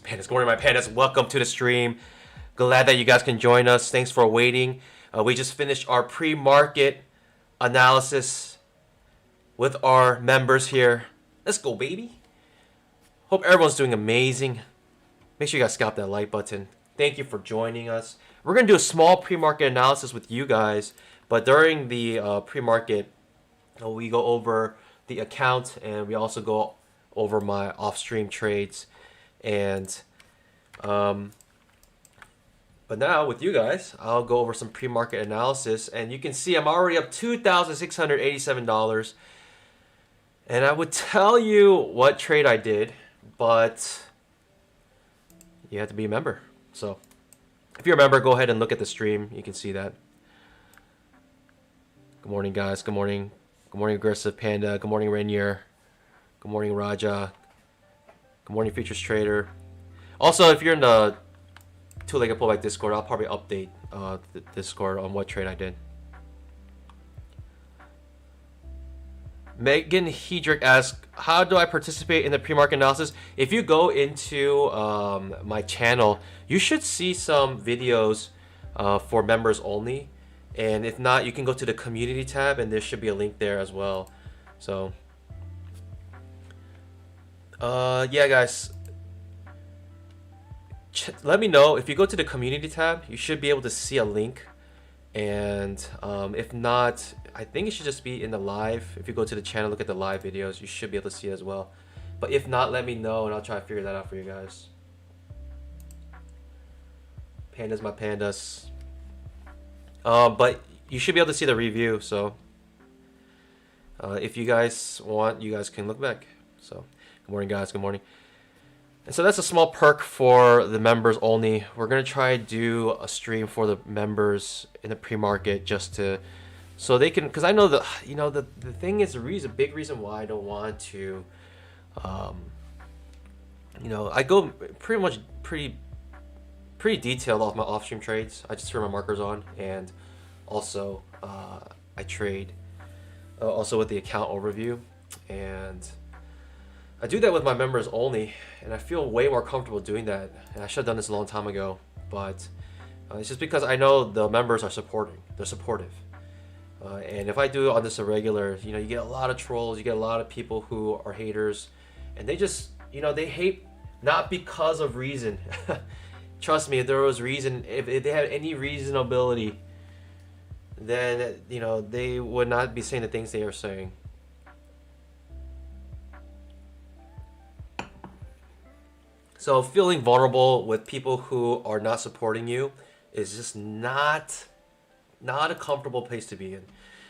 Pandas. Good morning, my pandas. Welcome to the stream. Glad that you guys can join us. Thanks for waiting. We just finished our pre-market analysis with our members here. Let's go, baby. Hope everyone's doing amazing. Make sure you guys scalp that like button. Thank you for joining us. We're going to do a small pre-market analysis with you guys, but during the pre-market, we go over the account and we also go over my off-stream trades. And but now with you guys, I'll go over some pre-market analysis, and you can see I'm already up $2,687. And I would tell you what trade I did, but you have to be a member. So if you're a member, go ahead and look at the stream. You can see that. Good morning, guys. Good morning. Good morning, Aggressive Panda. Good morning, Rainier. Good morning, Raja. Good morning, Futures Trader. Also, if you're in the two-legged pullback Discord, I'll probably update the Discord on what trade I did. Megan Hedrick asks, how do I participate in the pre-market analysis? If you go into my channel, you should see some videos for members only. And if not, you can go to the community tab and there should be a link there as well. So yeah, guys, let me know. If you go to the community tab, you should be able to see a link. And if not, I think it should just be in the live. If you go to the channel, look at the live videos, you should be able to see it as well. But if not, let me know and I'll try to figure that out for you guys. Pandas, my pandas. But you should be able to see the review. So if you guys want, you guys can look back. So good morning, guys. Good morning. And so that's a small perk for the members only. We're gonna try to do a stream for the members in the pre-market just to, so they can, because I know the, you know, the thing is, the big reason why I don't want to, you know, I go pretty detailed off my off-stream trades. I just turn my markers on, and also I trade also with the account overview, and I do that with my members only, and I feel way more comfortable doing that. And I should have done this a long time ago, but it's just because I know the members are supporting. They're supportive. And if I do it on this irregular, you know, you get a lot of trolls, you get a lot of people who are haters, and they just, you know, they hate not because of reason. Trust me, if there was reason, if they had any reasonability, then, you know, they would not be saying the things they are saying. So feeling vulnerable with people who are not supporting you is just not a comfortable place to be in.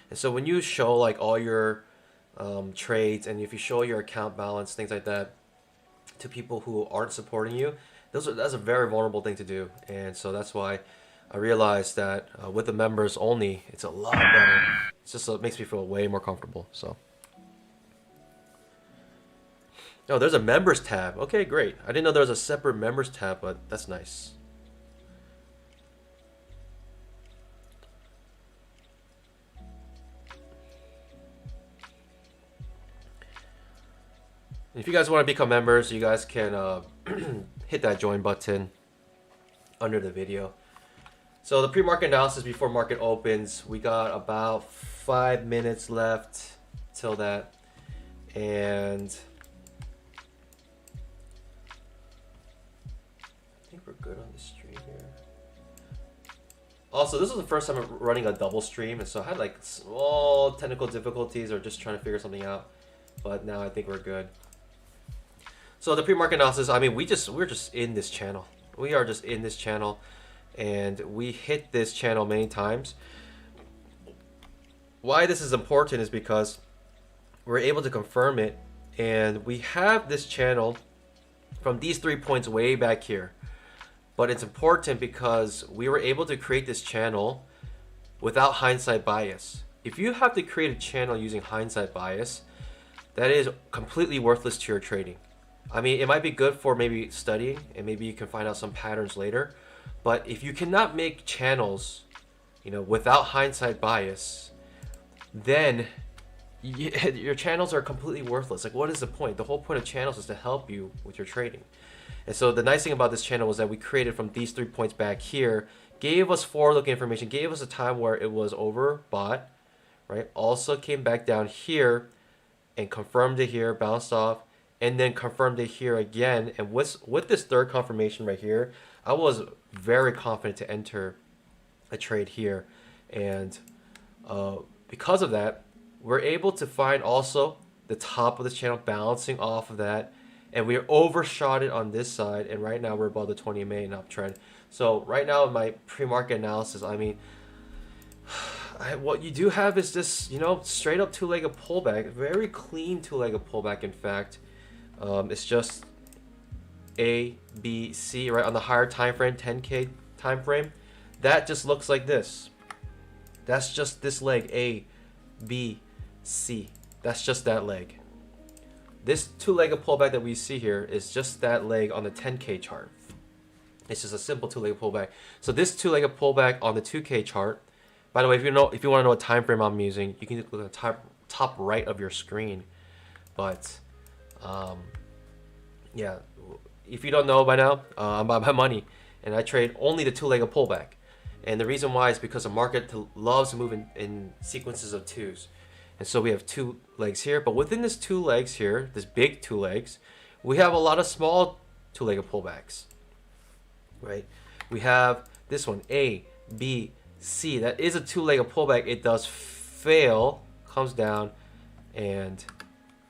And so when you show like all your trades, and if you show your account balance, things like that, to people who aren't supporting you, that's a very vulnerable thing to do. And so that's why I realized that with the members only, it's a lot better. It's just, it makes me feel way more comfortable. So. Oh, there's a members tab. Okay, great. I didn't know there was a separate members tab, but that's nice. If you guys want to become members, you guys can hit that join button under the video. So the pre-market analysis before market opens, we got about 5 minutes left till that, and we're good on the stream here. Also, this is the first time I'm running a double stream, and so I had like small technical difficulties or just trying to figure something out, but now I think we're good. So the pre-market analysis, I mean, we're just in this channel. We are just in this channel, and we hit this channel many times. Why this is important is because we're able to confirm it, and we have this channel from these 3 points way back here. But it's important because we were able to create this channel without hindsight bias. if you have to create a channel using hindsight bias, that is completely worthless to your trading. I mean, it might be good for maybe studying and maybe you can find out some patterns later, but if you cannot make channels, you know, without hindsight bias, then your channels are completely worthless. Like, what is the point? The whole point of channels is to help you with your trading. And so the nice thing about this channel was that we created from these 3 points back here, gave us forward-looking information, gave us a time where it was overbought, right? Also came back down here and confirmed it here, bounced off, and then confirmed it here again. And with this third confirmation right here, I was very confident to enter a trade here. And because of that, we're able to find also the top of this channel bouncing off of that. And we overshot it on this side. And right now we're above the 20 MA uptrend. So right now in my pre-market analysis, I mean, what you do have is this, you know, straight up two-legged pullback, very clean two-legged pullback. In fact, it's just A, B, C, right on the higher time frame, 10K time frame. That just looks like this. That's just this leg, A, B, C. That's just that leg. This two-legged pullback that we see here is just that leg on the 10K chart. It's just a simple two-legged pullback. So this two-legged pullback on the 2K chart. By the way, if you want to know what time frame I'm using, you can look at the top right of your screen. But yeah, if you don't know by now, I'm by my money, and I trade only the two-legged pullback. And the reason why is because the market loves to move in sequences of twos. And so we have two legs here, but within this two legs here, this big two legs, we have a lot of small two-legged pullbacks, right? We have this one, A, B, C. That is a two-legged pullback. It does fail, comes down, and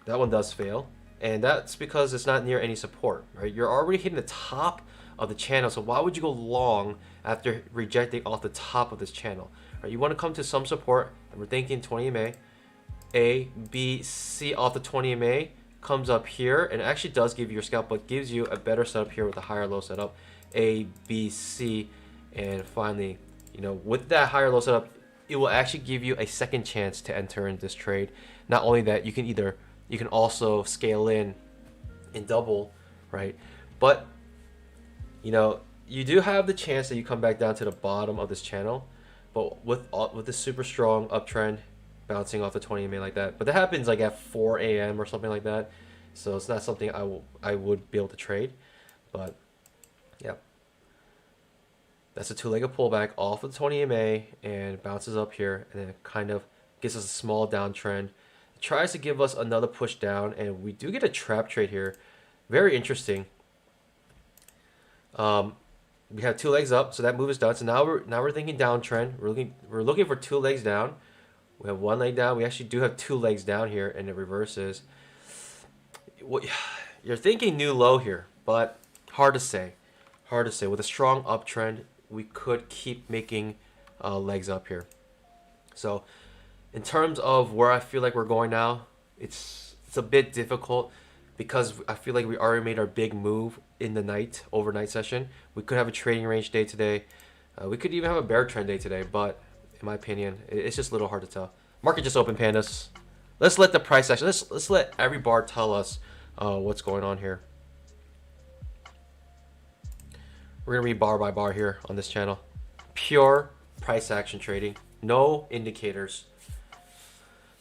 that one does fail. And that's because it's not near any support, right? You're already hitting the top of the channel, so why would you go long after rejecting off the top of this channel, right? You want to come to some support, and we're thinking 20 MA. A, B, C off the 20 MA comes up here and actually does give you your scalp, but gives you a better setup here with a higher low setup. A, B, C, and finally, you know, with that higher low setup, it will actually give you a second chance to enter in this trade. Not only that, you can also scale in and double, right? But you know, you do have the chance that you come back down to the bottom of this channel, but with this super strong uptrend bouncing off the 20 MA like that. But that happens like at 4 a.m. or something like that, so it's not something I would be able to trade. But yeah, that's a two-legged pullback off of the 20 MA and bounces up here, and then it kind of gives us a small downtrend. It tries to give us another push down, and we do get a trap trade here. Very interesting. We have two legs up, so that move is done. So now we're thinking downtrend. We're looking for two legs down. We have one leg down. We actually do have two legs down here, and it reverses. You're thinking new low here, but hard to say. Hard to say. With a strong uptrend, we could keep making legs up here. So in terms of where I feel like we're going now, it's a bit difficult because I feel like we already made our big move in the overnight session. We could have a trading range day today. We could even have a bear trend day today, but in my opinion, it's just a little hard to tell. Market just opened, pandas. Let's let the price action. Let's let every bar tell us what's going on here. We're gonna read bar by bar here on this channel. Pure price action trading. No indicators.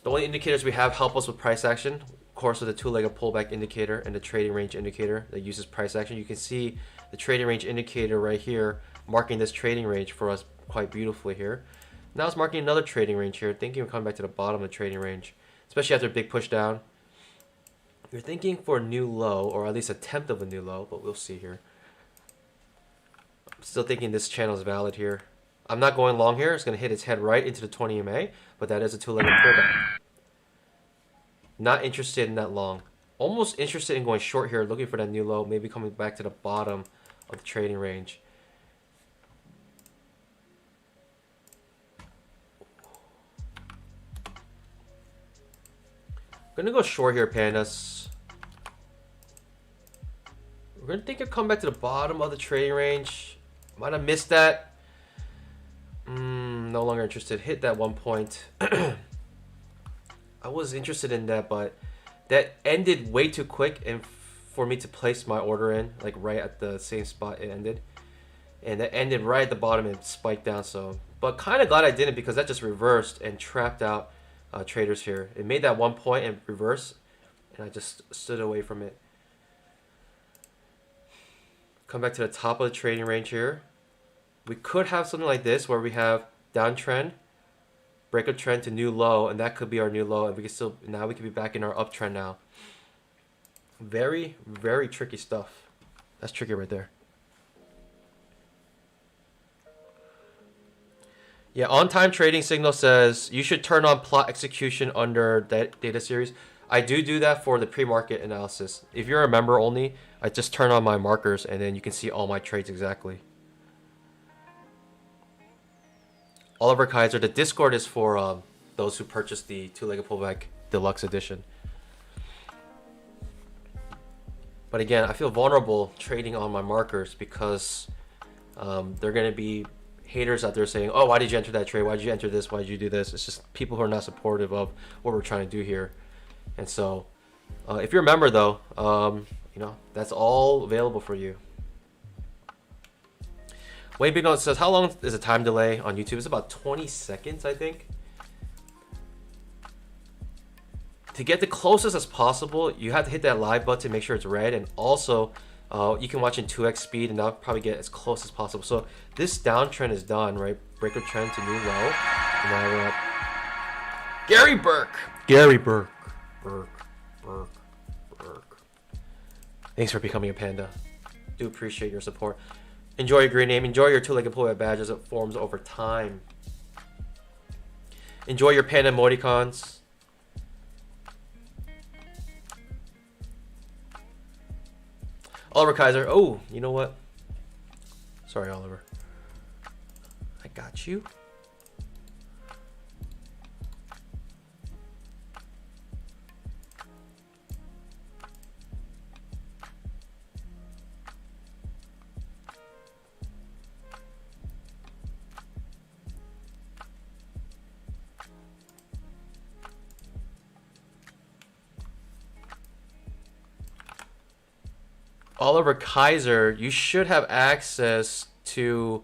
The only indicators we have help us with price action. Of course, with the two-legged pullback indicator and the trading range indicator that uses price action. You can see the trading range indicator right here marking this trading range for us quite beautifully here. Now it's marking another trading range here, thinking we're coming back to the bottom of the trading range, especially after a big push down. You're thinking for a new low, or at least attempt of a new low, but we'll see here. I'm still thinking this channel is valid here. I'm not going long here. It's going to hit its head right into the 20 MA, but that is a two-legged pullback. Not interested in that long. Almost interested in going short here, looking for that new low, maybe coming back to the bottom of the trading range. Gonna go short here, pandas. We're gonna think it'll come back to the bottom of the trading range. Might have missed that. no longer interested. Hit that one point. I was interested in that, but that ended way too quick and for me to place my order in, like right at the same spot it ended. And that ended right at the bottom and spiked down. So, but kind of glad I didn't, because that just reversed and trapped out traders here. It made that one point and reverse, and I just stood away from it. Come back to the top of the trading range here. We could have something like this where we have downtrend, break a trend to new low, and that could be our new low, and we can still, now we could be back in our uptrend now. Very, very tricky stuff. That's tricky right there. Yeah, on-time trading signal says you should turn on plot execution under that data series. I do that for the pre-market analysis. If you're a member only, I just turn on my markers and then you can see all my trades exactly. Oliver Kaiser, the Discord is for those who purchased the two-legged pullback deluxe edition. But again, I feel vulnerable trading on my markers because they're going to be haters out there saying, oh, why did you enter that trade? Why did you enter this? Why did you do this? It's just people who are not supportive of what we're trying to do here. And so if you're a member though, you know, that's all available for you. Wayne Big Note says, how long is the time delay on YouTube? It's about 20 seconds, I think. To get the closest as possible, you have to hit that live button, make sure it's red, and also you can watch in 2x speed, and that'll probably get as close as possible. So this downtrend is done, right? Break a trend to new low. And now we're up. Gary Burke. Gary Burke. Burke. Thanks for becoming a panda. Do appreciate your support. Enjoy your green name. Enjoy your two-legged pullback badge as it forms over time. Enjoy your panda emoticons. Oliver Kaiser. Oh, you know what? Sorry, Oliver. I got you. Oliver Kaiser, you should have access to,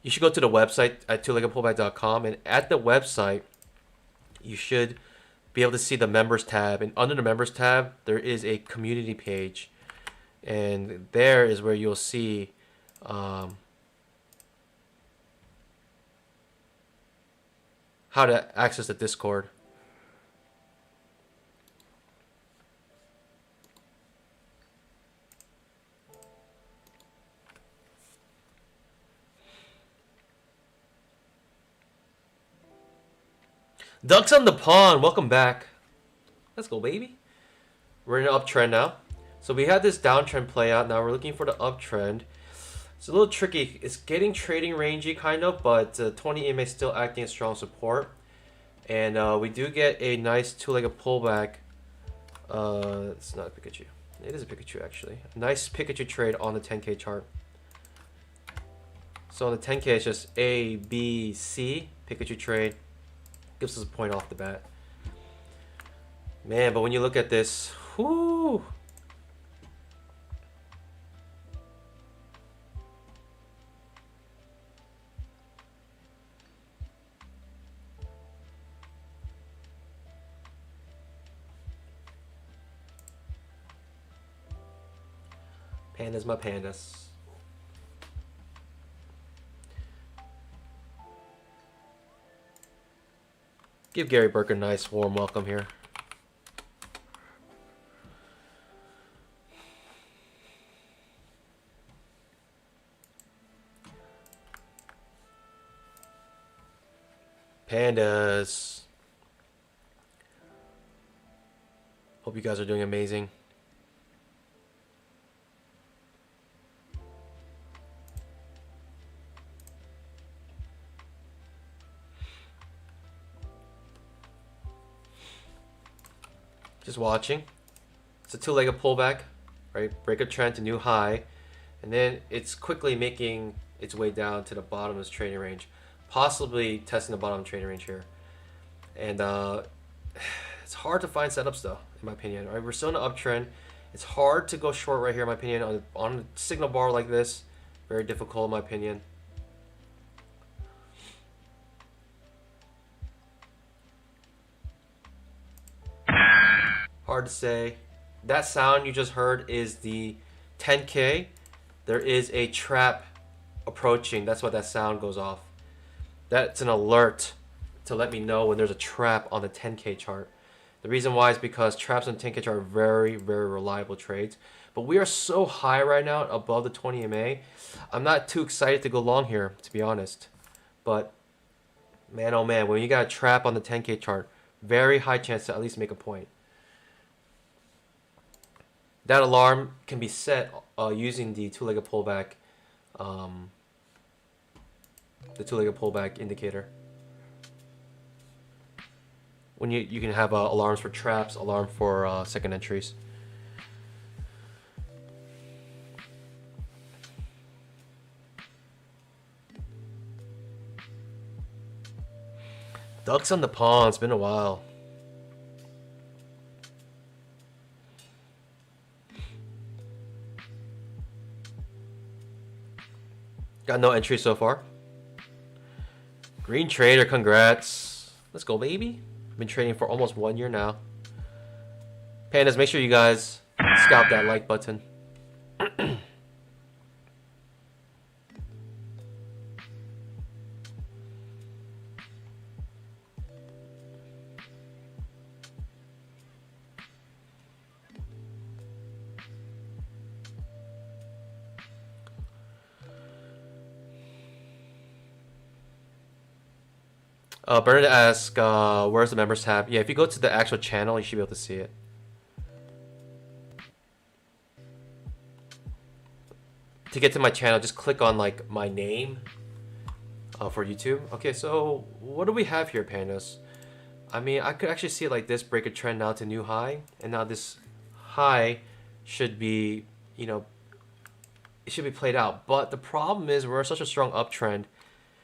you should go to the website at twoleggedpullback.com, and at the website you should be able to see the members tab, and under the members tab there is a community page, and there is where you'll see how to access the Discord. Ducks on the pond, welcome back. Let's go, baby. We're in an uptrend now. So we had this downtrend play out. Now we're looking for the uptrend. It's a little tricky. It's getting trading rangey kind of, but 20 EMA is still acting as strong support. And we do get a nice two-legged pullback. It's not a Pikachu. It is a Pikachu actually. A nice Pikachu trade on the 10K chart. So on the 10K it's just A, B, C, Pikachu trade. Gives us a point off the bat. Man, but when you look at this, whoo. Pandas, my pandas. Give Gary Burke a nice warm welcome here. Pandas. Hope you guys are doing amazing. Just watching. It's a two-legged pullback, right? Break a trend to new high, and then it's quickly making its way down to the bottom of this trading range. possibly testing the bottom trading range here. And it's hard to find setups though, in my opinion. Right, we're still in an uptrend. It's hard to go short right here, in my opinion, on a signal bar like this. Very difficult, in my opinion. Hard to say. That sound you just heard is the 10K. There is a trap approaching. That's why that sound goes off. That's an alert to let me know when there's a trap on the 10K chart. The reason why is because traps on 10K chart are very, very reliable trades. But we are so high right now, above the 20 MA. I'm not too excited to go long here, to be honest. But man, oh man, when you got a trap on the 10K chart, very high chance to at least make a point. That alarm can be set using the two-legged pullback, indicator. When you can have alarms for traps, alarm for second entries. Ducks on the pond. It's been a while. Got no entry so far. Green trader, congrats. Let's go, baby. Been trading for almost 1 year now. Pandas, make sure you guys scalp that like button. Bernard asks, where's the members tab? Yeah, if you go to the actual channel, you should be able to see it. To get to my channel, just click on like my name for YouTube. Okay, so what do we have here, Pandas? I mean, I could actually see it like this, break a trend now to new high, and now this high should be, you know, it should be played out. But the problem is we're such a strong uptrend,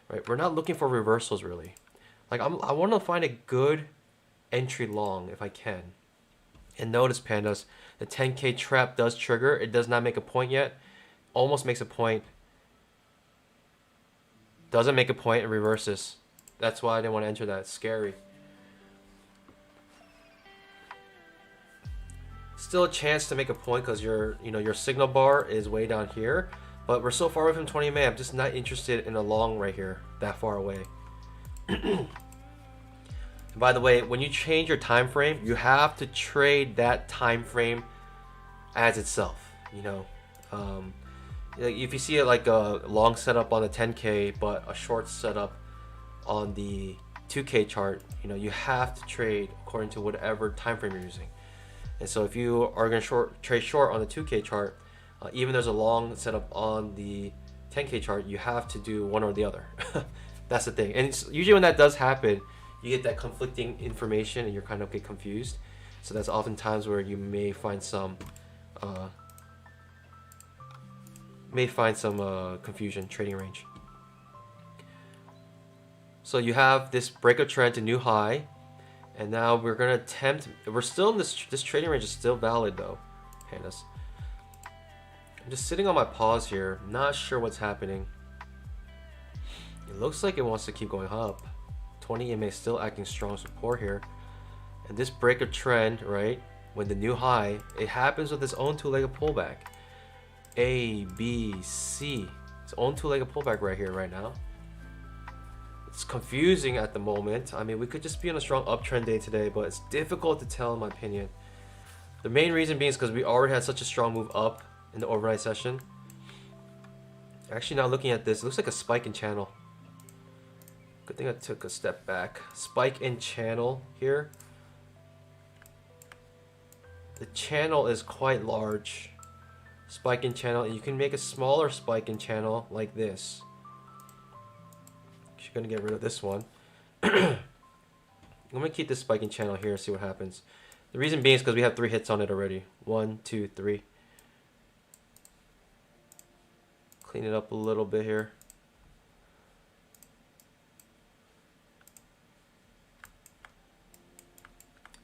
right? We're not looking for reversals really. Like I want to find a good entry long if I can. And notice, Pandas, the 10K trap does trigger. It does not make a point yet. Almost makes a point. Doesn't make a point and reverses. That's why I didn't want to enter that. It's scary. Still a chance to make a point because your signal bar is way down here. But we're so far away from 20 MA. I'm just not interested in a long right here, that far away. By the way, when you change your time frame, you have to trade that time frame as itself. If you see it like a long setup on the 10K but a short setup on the 2K chart, you have to trade according to whatever time frame you're using. And so if you are going to trade short on the 2K chart, even there's a long setup on the 10K chart, you have to do one or the other. That's the thing. And usually when that does happen, you get that conflicting information and you're kind of get confused. So that's oftentimes where you may find some confusion trading range. So you have this breakout trend to new high, and now we're gonna attempt. We're still in this trading range is still valid though, Pandas. I'm just sitting on my pause here, not sure what's happening. It looks like it wants to keep going up. 20 EMA still acting strong support here, and this breakout trend, right, when the new high, it happens with its own two-legged pullback. A, B, C. Its own two-legged pullback right here, right now. It's confusing at the moment. I mean, we could just be on a strong uptrend day today, but it's difficult to tell in my opinion. The main reason being is because we already had such a strong move up in the overnight session. Actually, now looking at this, it looks like a spike in channel. Good thing I took a step back. Spike in channel here. The channel is quite large. Spike in channel, and you can make a smaller spike in channel like this. You're gonna get rid of this one. I'm gonna keep this spike in channel here, see what happens. The reason being is because we have 3 hits on it already. 1, 2, 3. Clean it up a little bit here.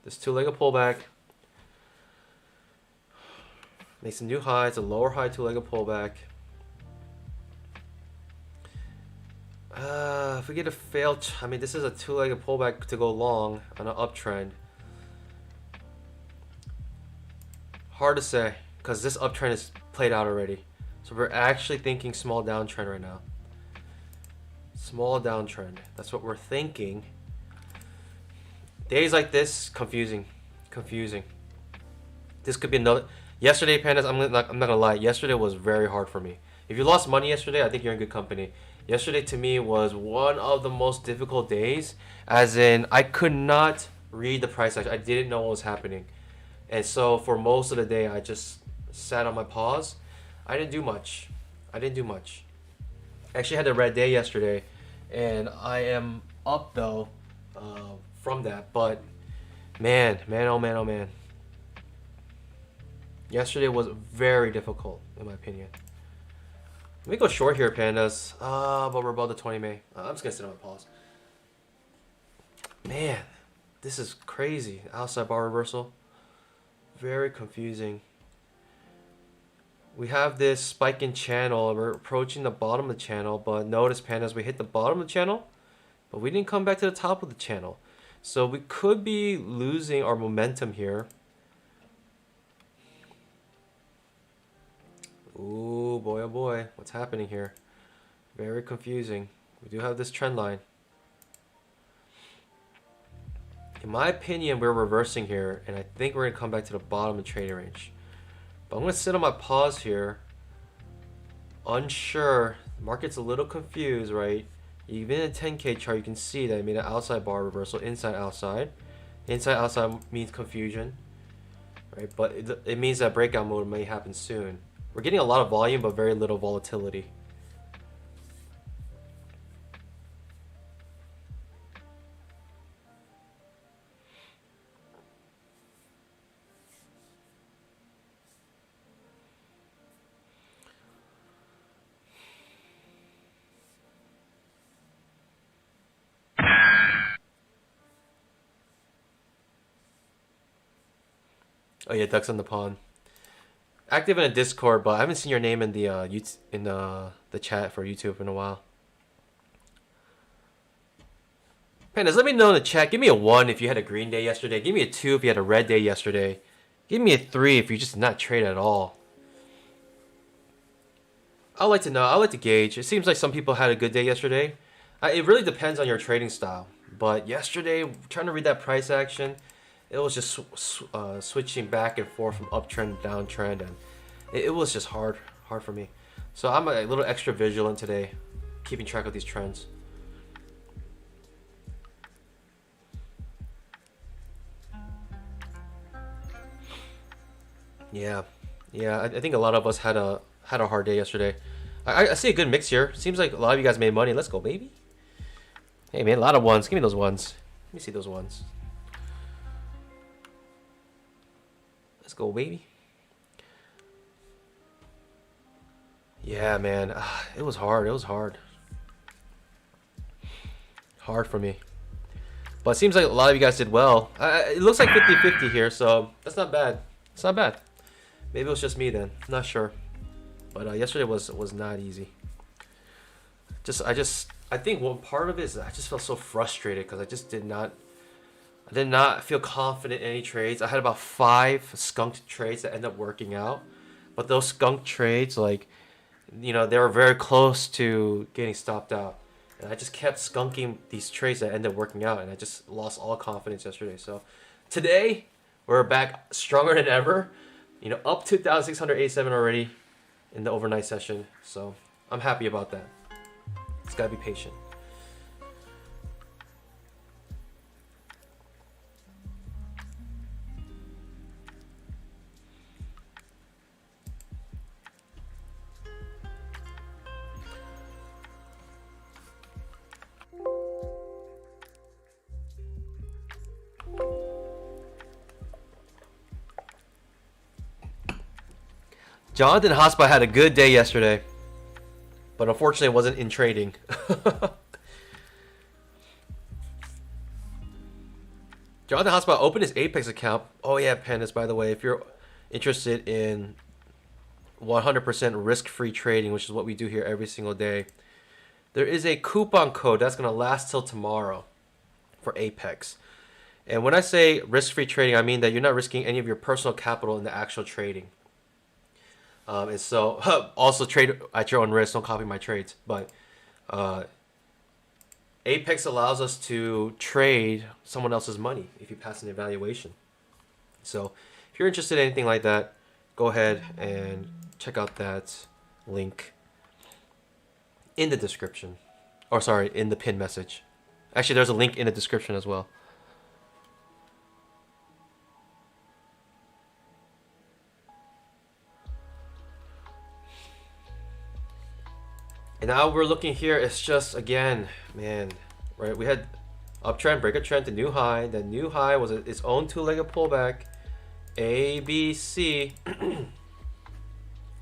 This two-legged pullback makes a new high. It's a lower high two-legged pullback. If we get a fail, I mean, this is a two-legged pullback to go long on an uptrend. Hard to say because this uptrend is played out already. So we're actually thinking small downtrend right now. Small downtrend. That's what we're thinking. Days like this, confusing. This could be another. Yesterday, pandas, I'm not gonna lie. Yesterday was very hard for me. If you lost money yesterday, I think you're in good company. Yesterday to me was one of the most difficult days, as in I could not read the price action. I didn't know what was happening. And so for most of the day, I just sat on my paws. I didn't do much. I actually had a red day yesterday, and I am up though from that. But man, oh man. Yesterday was very difficult, in my opinion. Let me go short here, pandas. But we're above the 20 May. I'm just gonna sit on my paws. Man, this is crazy. Outside bar reversal. Very confusing. We have this spike in channel. We're approaching the bottom of the channel, but notice, pandas, we hit the bottom of the channel, but we didn't come back to the top of the channel. So we could be losing our momentum here. Ooh, boy, oh boy. What's happening here? Very confusing. We do have this trend line. In my opinion, we're reversing here, and I think we're going to come back to the bottom of the trading range. But I'm going to sit on my pause here. Unsure. The market's a little confused, right? Even in a 10K chart, you can see that I made an outside bar reversal, inside, outside. Inside, outside means confusion, right? But it means that breakout mode may happen soon. We're getting a lot of volume, but very little volatility. Oh yeah, ducks on the pond. Active in a Discord, but I haven't seen your name in the the chat for YouTube in a while. Pandas, let me know in the chat. Give me a 1 if you had a green day yesterday. Give me a 2 if you had a red day yesterday. Give me a 3 if you just did not trade at all. I'd like to know. I'd like to gauge. It seems like some people had a good day yesterday. It really depends on your trading style. But yesterday, trying to read that price action, it was just switching back and forth from uptrend to downtrend, and it was just hard for me. So I'm a little extra vigilant today, keeping track of these trends. Yeah, I think a lot of us had a hard day yesterday. I see a good mix here. Seems like a lot of you guys made money. Let's go, baby. Hey man, a lot of ones. Give me those ones. Let me see those ones. Let's go, baby. Yeah, man. It was hard. Hard for me. But it seems like a lot of you guys did well. It looks like 50-50 here, so that's not bad. It's not bad. Maybe it was just me then. I'm not sure. But yesterday was not easy. I think one part of it is I just felt so frustrated because I did not feel confident in any trades. I had about 5 skunked trades that ended up working out. But those skunked trades, like, you know, they were very close to getting stopped out. And I just kept skunking these trades that ended up working out. And I just lost all confidence yesterday. So today, we're back stronger than ever. You know, up 2,687 already in the overnight session. So I'm happy about that. Just gotta be patient. Jonathan Hospa had a good day yesterday, but unfortunately it wasn't in trading. Jonathan Hotspot opened his Apex account. Oh yeah, Pandas, by the way, if you're interested in 100% risk-free trading, which is what we do here every single day, there is a coupon code that's going to last till tomorrow for Apex. And when I say risk-free trading, I mean that you're not risking any of your personal capital in the actual trading. And so, also trade at your own risk. Don't copy my trades. But Apex allows us to trade someone else's money if you pass an evaluation. So if you're interested in anything like that, go ahead and check out that link in the description. Or sorry, in the pinned message. Actually, there's a link in the description as well. And now we're looking here, it's just, again, man, right? We had uptrend, break a trend to new high. The new high was its own two-legged pullback. A, B, C.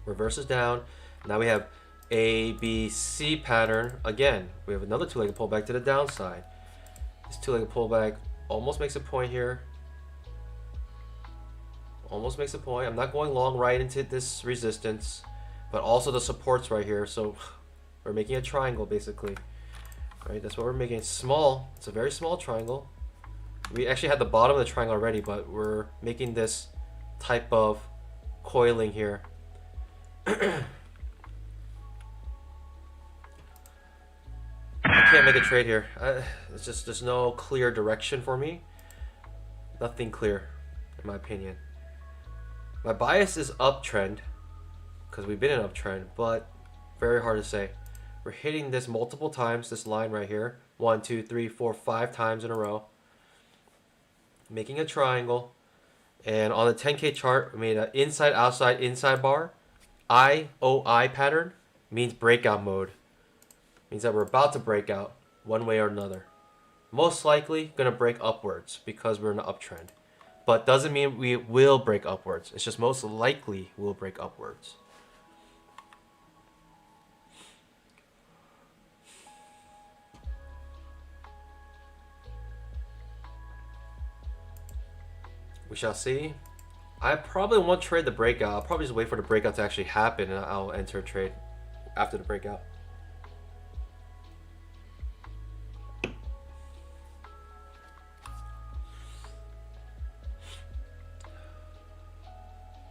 Reverses down. Now we have A, B, C pattern. Again, we have another two-legged pullback to the downside. This two-legged pullback almost makes a point here. Almost makes a point. I'm not going long right into this resistance, but also the supports right here. So we're making a triangle basically, right? That's what we're making. It's small. It's a very small triangle. We actually had the bottom of the triangle already, but we're making this type of coiling here. I can't make a trade here. It's just, there's no clear direction for me. Nothing clear, in my opinion. My bias is uptrend, because we've been in uptrend, but very hard to say. We're hitting this multiple times, this line right here. 1, 2, 3, 4, 5 times in a row. Making a triangle. And on the 10K chart, we made an inside, outside, inside bar. IOI pattern means breakout mode. Means that we're about to break out one way or another. Most likely going to break upwards because we're in an uptrend. But doesn't mean we will break upwards. It's just most likely we'll break upwards. We shall see. I probably won't trade the breakout. I'll probably just wait for the breakout to actually happen and I'll enter a trade after the breakout.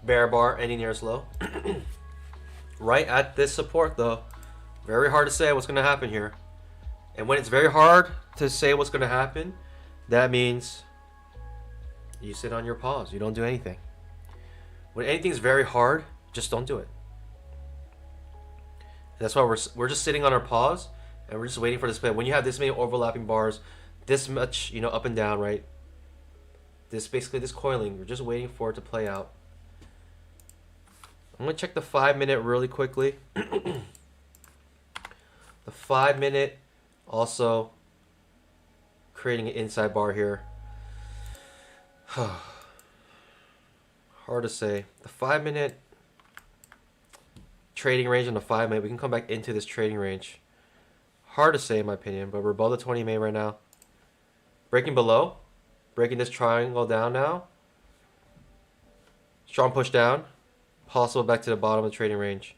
Bear bar, any nearest low. Right at this support though. Very hard to say what's going to happen here. And when it's very hard to say what's going to happen, that means you sit on your pause. You don't do anything. When anything's very hard, just don't do it. And that's why we're just sitting on our pause and we're just waiting for this play. When you have this many overlapping bars, this much, you know, up and down, right? This basically this coiling, we're just waiting for it to play out. I'm gonna check the 5-minute really quickly. The 5-minute also creating an inside bar here. Hard to say. The 5-minute trading range on the 5-minute, we can come back into this trading range. Hard to say in my opinion, but we're above the 20 MA right now. Breaking below, breaking this triangle down now. Strong push down, possible back to the bottom of the trading range.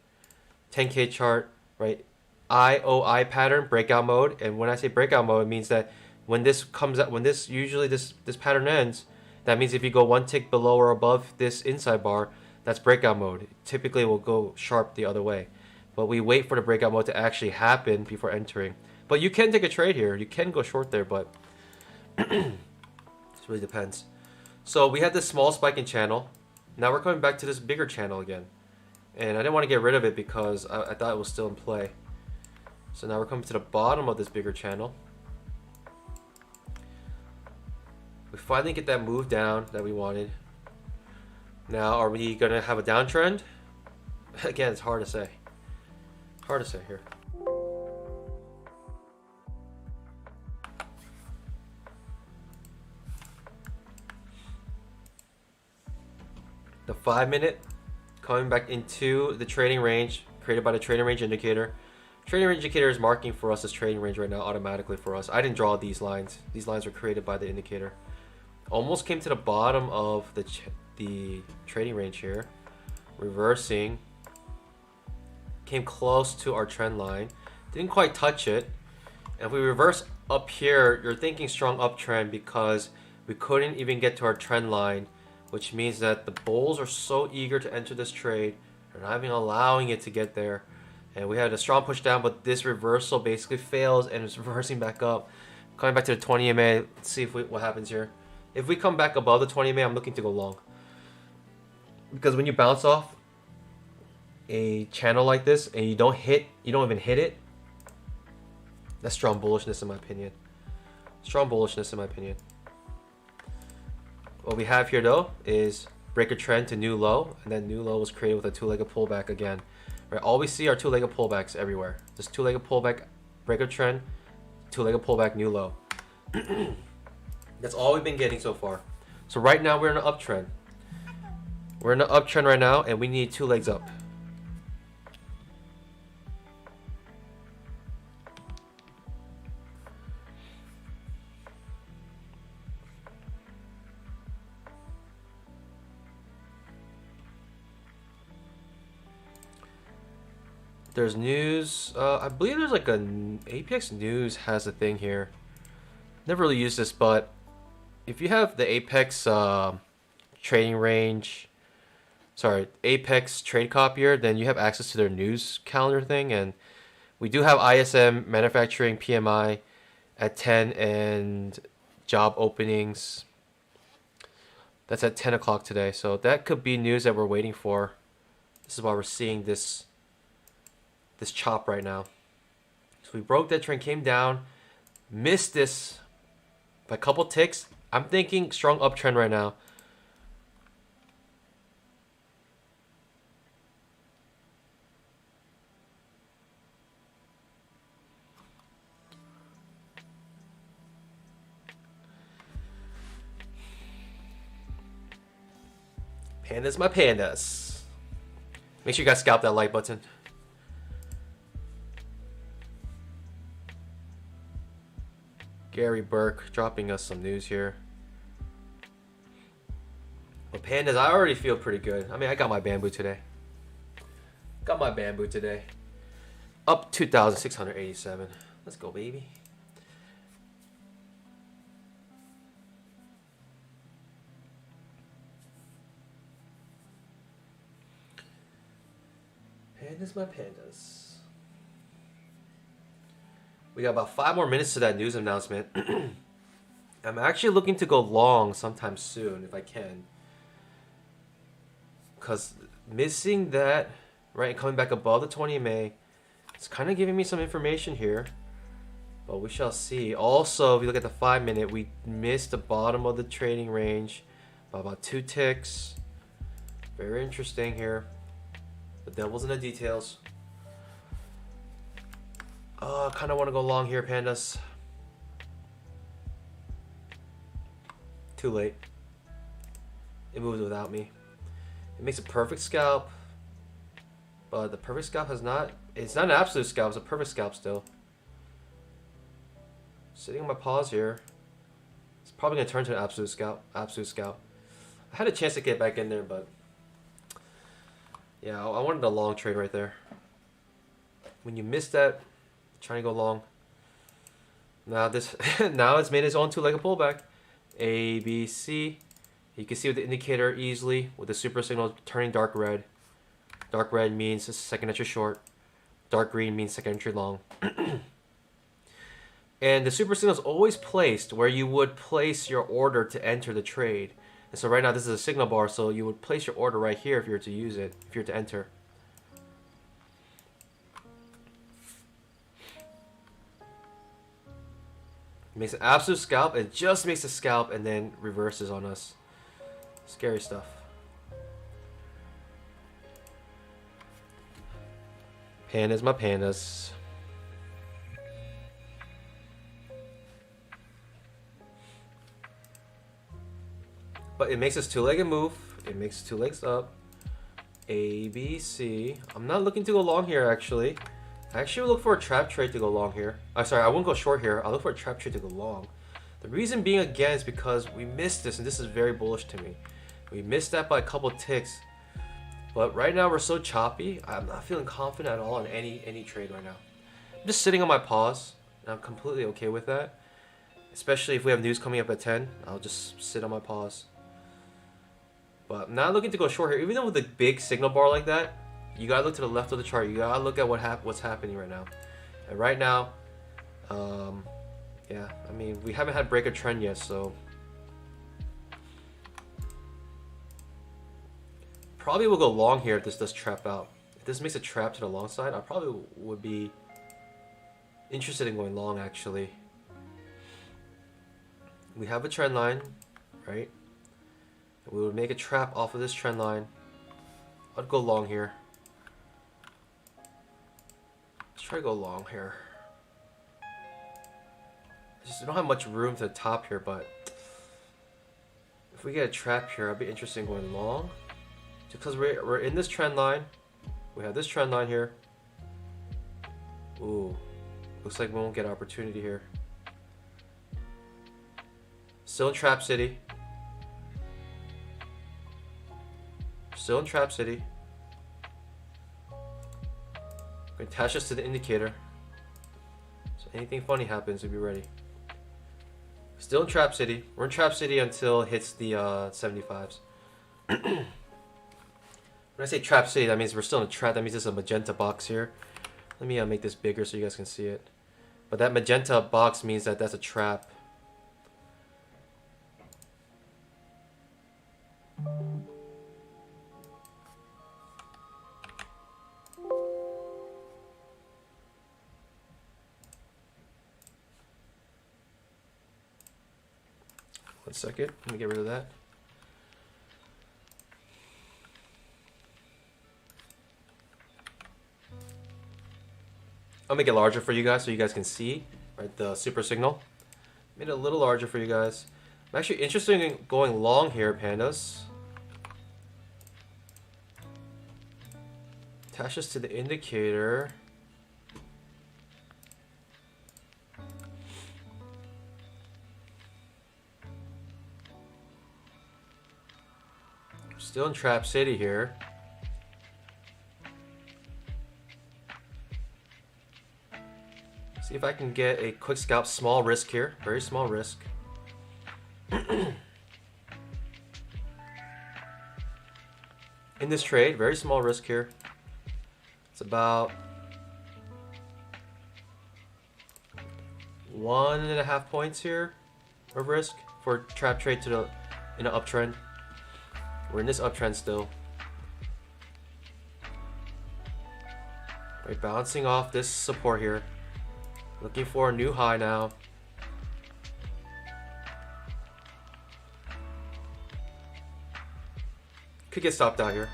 10K chart, right? IOI pattern, breakout mode. And when I say breakout mode, it means that when this comes out, when this usually this pattern ends, that means if you go one tick below or above this inside bar, that's breakout mode. Typically, it will go sharp the other way. But we wait for the breakout mode to actually happen before entering. But you can take a trade here. You can go short there, but it really depends. So we had this small spike in channel. Now we're coming back to this bigger channel again. And I didn't want to get rid of it because I thought it was still in play. So now we're coming to the bottom of this bigger channel. We finally get that move down that we wanted. Now, are we going to have a downtrend? Again, it's hard to say. Hard to say here. The 5-minute coming back into the trading range created by the trading range indicator. Trading range indicator is marking for us as trading range right now automatically for us. I didn't draw these lines. These lines were created by the indicator. Almost came to the bottom of the trading range here. Reversing. Came close to our trend line. Didn't quite touch it. And if we reverse up here, you're thinking strong uptrend because we couldn't even get to our trend line, which means that the bulls are so eager to enter this trade. They're not even allowing it to get there. And we had a strong push down, but this reversal basically fails and it's reversing back up. Coming back to the 20 EMA, let's see what happens here. If we come back above the 20 EMA, I'm looking to go long. Because when you bounce off a channel like this and you don't even hit it, that's strong bullishness in my opinion. Strong bullishness in my opinion. What we have here though is break a trend to new low, and then new low was created with a two-legged pullback again. Right, all we see are two-legged pullbacks everywhere. Just two-legged pullback, break a trend, two-legged pullback, new low. That's all we've been getting so far. So right now we're in an uptrend. We're in an uptrend right now, and we need two legs up. There's news. I believe there's like an APX news has a thing here. Never really used this, but if you have the Apex trading range, sorry, Apex trade copier, then you have access to their news calendar thing. And we do have ISM manufacturing PMI at 10 and job openings. That's at 10 o'clock today. So that could be news that we're waiting for. This is why we're seeing this chop right now. So we broke that trend, came down, missed this by a couple ticks. I'm thinking strong uptrend right now. Pandas, my pandas. Make sure you guys scalp that like button. Gary Burke dropping us some news here. But pandas, I already feel pretty good. I mean, I got my bamboo today. Got my bamboo today. Up 2,687. Let's go, baby. Pandas, my pandas. We got about 5 more minutes to that news announcement. I'm actually looking to go long sometime soon if I can. Because missing that, right, coming back above the 20 MA, it's kind of giving me some information here. But we shall see. Also, if you look at the 5 minute, we missed the bottom of the trading range by about 2 ticks. Very interesting here. The devil's in the details. I kind of want to go long here, pandas. Too late. It moves without me. It makes a perfect scalp. But the perfect scalp has not... It's not an absolute scalp. It's a perfect scalp still. Sitting on my paws here. It's probably going to turn to an absolute scalp. Absolute scalp. I had a chance to get back in there, but... Yeah, I wanted a long trade right there. When you miss that... Trying to go long. Now this now it's made its own two-legged pullback. A, B, C. You can see with the indicator easily with the super signal turning dark red. Dark red means it's second entry short. Dark green means second entry long. And the super signal is always placed where you would place your order to enter the trade. And so right now this is a signal bar, so you would place your order right here if you were to use it, if you were to enter. Makes an absolute scalp. It just makes a scalp and then reverses on us. Scary stuff. Pandas, my pandas. But it makes us two-legged move. It makes 2 legs up. A, B, C. I'm not looking to go long here actually. I actually would look for a trap trade to go long here. I'm sorry, I wouldn't go short here. I'll look for a trap trade to go long. The reason being again is because we missed this, and this is very bullish to me. We missed that by a couple ticks, but right now we're so choppy. I'm not feeling confident at all in any trade right now. I'm just sitting on my pause, and I'm completely okay with that. Especially if we have news coming up at 10, I'll just sit on my pause. But I'm not looking to go short here. Even though with a big signal bar like that, you gotta look to the left of the chart. You gotta look at what's happening right now. And right now, yeah, I mean, we haven't had break a trend yet, so probably will go long here if this does trap out. If this makes a trap to the long side, I probably would be interested in going long, actually. We have a trend line, right? We would make a trap off of this trend line. I'd go long here. Let's try to go long here. We don't have much room to the top here, but if we get a trap here, I'd be interested in going long. Just because we're in this trend line. We have this trend line here. Ooh, looks like we won't get an opportunity here. Still in Trap City. Still in Trap City. We're gonna attach this to the indicator. So anything funny happens, we'll be ready. Still in Trap City. We're in Trap City until it hits the 75s. When I say Trap City, that means we're still in a trap. That means there's a magenta box here. Let me make this bigger so you guys can see it. But that magenta box means that that's a trap. One second, let me get rid of that. I'll make it larger for you guys so you guys can see, right, the super signal. Made it a little larger for you guys. I'm actually interested in going long here, pandas. Attach this to the indicator. Still in Trap City here. See if I can get a quick scalp. Small risk here. Very small risk. In this trade, very small risk here. It's about 1.5 points here of risk for trap trade to the in an uptrend. We're in this uptrend still. Right, bouncing off this support here. Looking for a new high now. Could get stopped out here.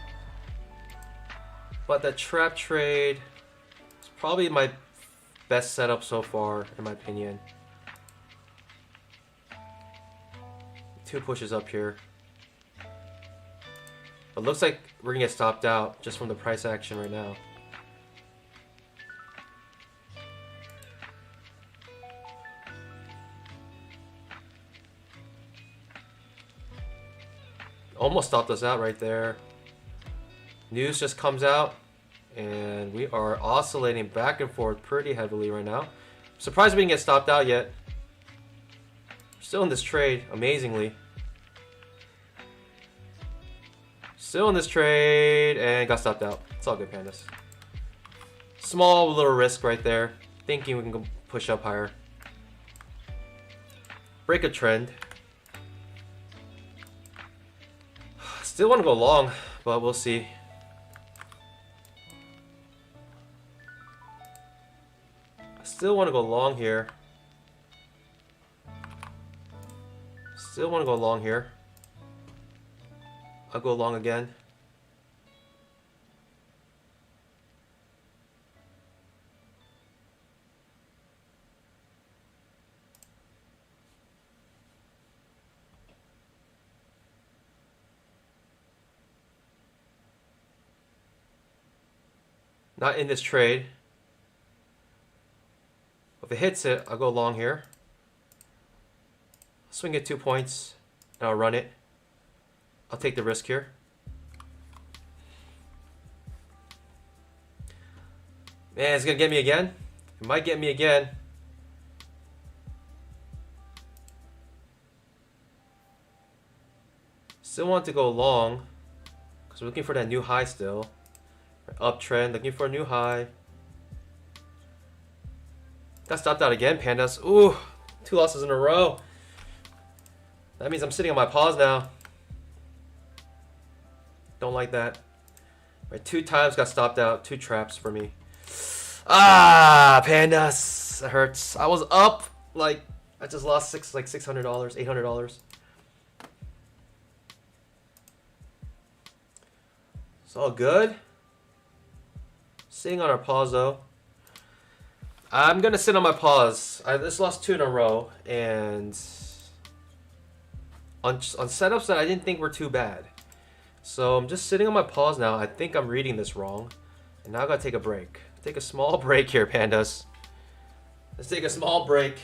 But that trap trade is probably my best setup so far, in my opinion. 2 pushes up here. But looks like we're gonna get stopped out just from the price action right now. Almost stopped us out right there. News just comes out and we are oscillating back and forth pretty heavily right now. Surprised we didn't get stopped out yet. Still in this trade, amazingly. Still in this trade and got stopped out. It's all good, pandas. Small little risk right there. Thinking we can go push up higher. Break a trend. Still want to go long, but we'll see. I still want to go long here. Still want to go long here. I'll go long again. Not in this trade. If it hits it, I'll go long here. Swing it 2 points, and I'll run it. I'll take the risk here. Man, it's gonna get me again. It might get me again. Still want to go long because we're looking for that new high still. Uptrend, looking for a new high. Got stopped out again, pandas. Ooh, 2 losses in a row. That means I'm sitting on my pause now. Don't like that. Right, 2 times got stopped out. 2 traps for me. Ah, pandas. That hurts. I was up. Like, I just lost $600, $800. It's all good. Sitting on our pause though. I'm gonna sit on my pause. I just lost 2 in a row, and on setups that I didn't think were too bad. So I'm just sitting on my pause now. I think I'm reading this wrong, and now I gotta take a break. Take a small break here, pandas. Let's take a small break.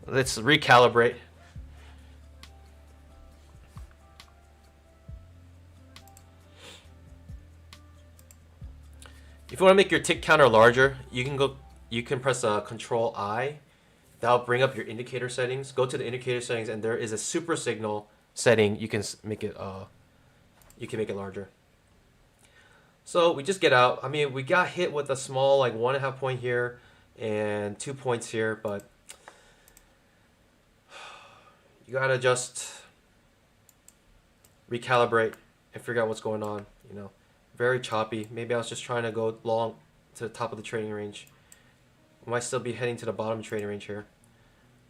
Let's recalibrate. If you want to make your tick counter larger, you can press Control I. That'll bring up your indicator settings. Go to the indicator settings, and there is a super signal setting. You can make it larger. So we just get out. I mean, we got hit with a small like 1.5 point here and 2 points here, but you gotta just recalibrate and figure out what's going on. You know, very choppy. Maybe I was just trying to go long to the top of the trading range. We might still be heading to the bottom of the trading range here.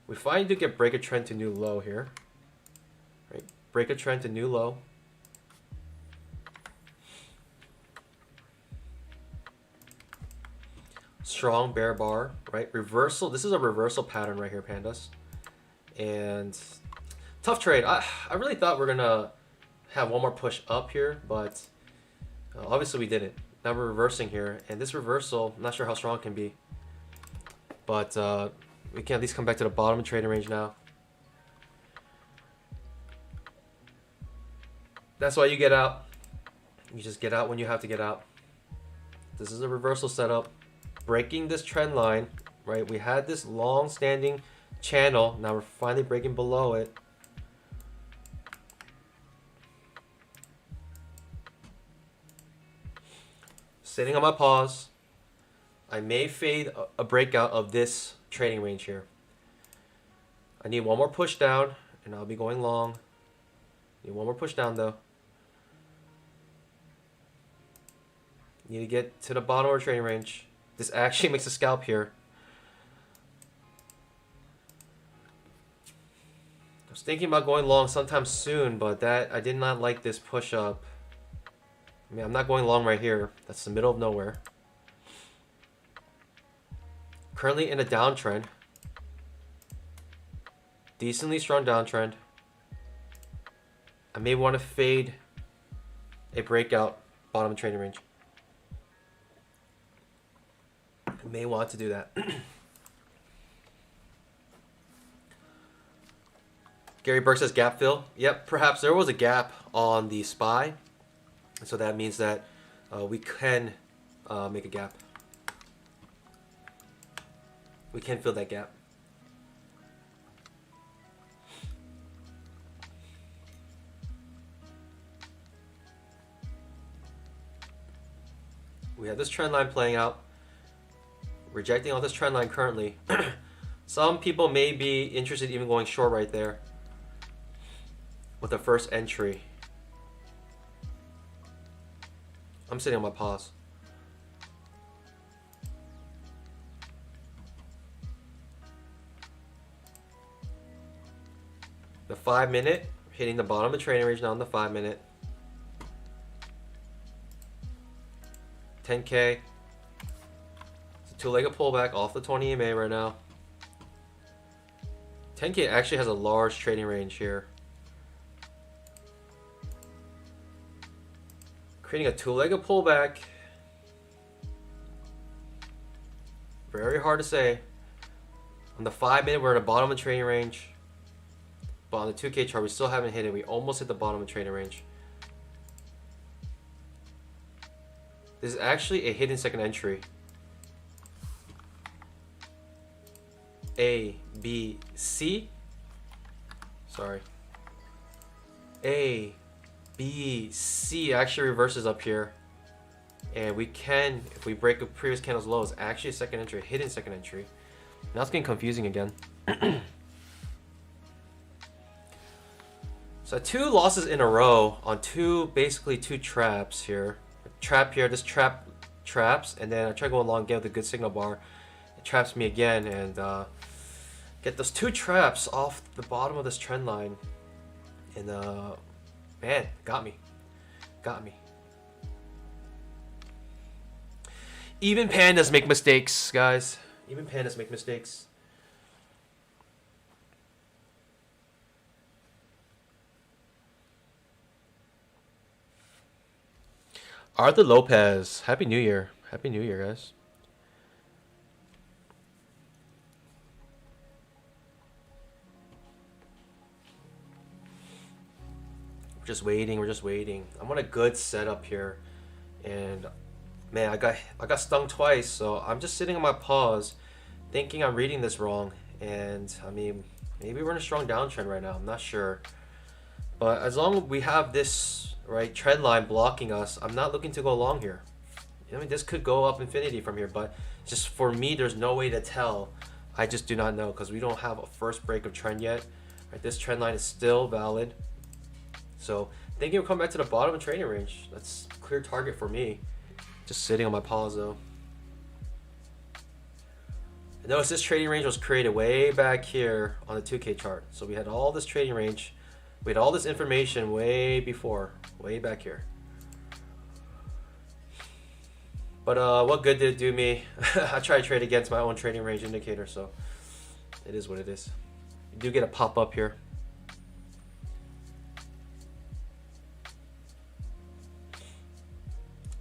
We finally do get break a trend to new low here. Right, break a trend to new low. Strong bear bar, right? Reversal. This is a reversal pattern right here, pandas. And tough trade. I really thought we're gonna have one more push up here, but obviously we didn't. Now we're reversing here, and this reversal, I'm not sure how strong it can be, but we can at least come back to the bottom of trading range now. That's why you get out. You just get out when you have to get out. This is a reversal setup. Breaking this trend line, right? We had this long-standing channel. Now we're finally breaking below it. Sitting on my pause. I may fade a breakout of this trading range here. I need one more push down, and I'll be going long. Need one more push down though. Need to get to the bottom of our trading range. This actually makes a scalp here. I was thinking about going long sometime soon, but I did not like this push up. I mean, I'm not going long right here. That's the middle of nowhere. Currently in a downtrend. Decently strong downtrend. I may want to fade a breakout bottom of trading range. May want to do that. Gary Burke says gap fill. Yep, perhaps there was a gap on the SPY, so that means that we can make a gap. We can fill that gap. We have this trend line playing out. Rejecting all this trend line currently. Some people may be interested even going short right there with the first entry. I'm sitting on my pause. The 5 minute, hitting the bottom of the trading range now on the 5 minute. 10K. Two-legged pullback off the 20 EMA right now. 10K actually has a large trading range here. Creating a two-legged pullback. Very hard to say. On the 5 minute, we're at the bottom of the trading range. but on the 2K chart, we still haven't hit it. We almost hit the bottom of the trading range. This is actually a hidden second entry. A, B, C. Sorry. A, B, C actually reverses up here. And we can, if we break a previous candle's low, it's actually a second entry, a hidden second entry. Now it's getting confusing again. So 2 losses in a row on basically two traps here. Trap here, this trap traps, and then I try to go along, get with a good signal bar. It traps me again, and get those 2 traps off the bottom of this trend line. And man, got me. Even pandas make mistakes, guys. Even pandas make mistakes. Arthur Lopez, Happy New Year. Happy New Year, guys. We're just waiting. I'm on a good setup here. And man, I got stung twice, so I'm just sitting on my pause, thinking I'm reading this wrong. And I mean, maybe we're in a strong downtrend right now. I'm not sure. But as long as we have this trend line blocking us, I'm not looking to go long here. I mean, this could go up infinity from here, but just for me, there's no way to tell. I just do not know because we don't have a first break of trend yet. This trend line is still valid. So thinking we'll come back to the bottom of trading range. That's a clear target for me. Just sitting on my pause though. And notice this trading range was created way back here on the 2K chart. So we had all this trading range. We had all this information way before, way back here. But what good did it do me? I try to trade against my own trading range indicator, so it is what it is. You do get a pop up here.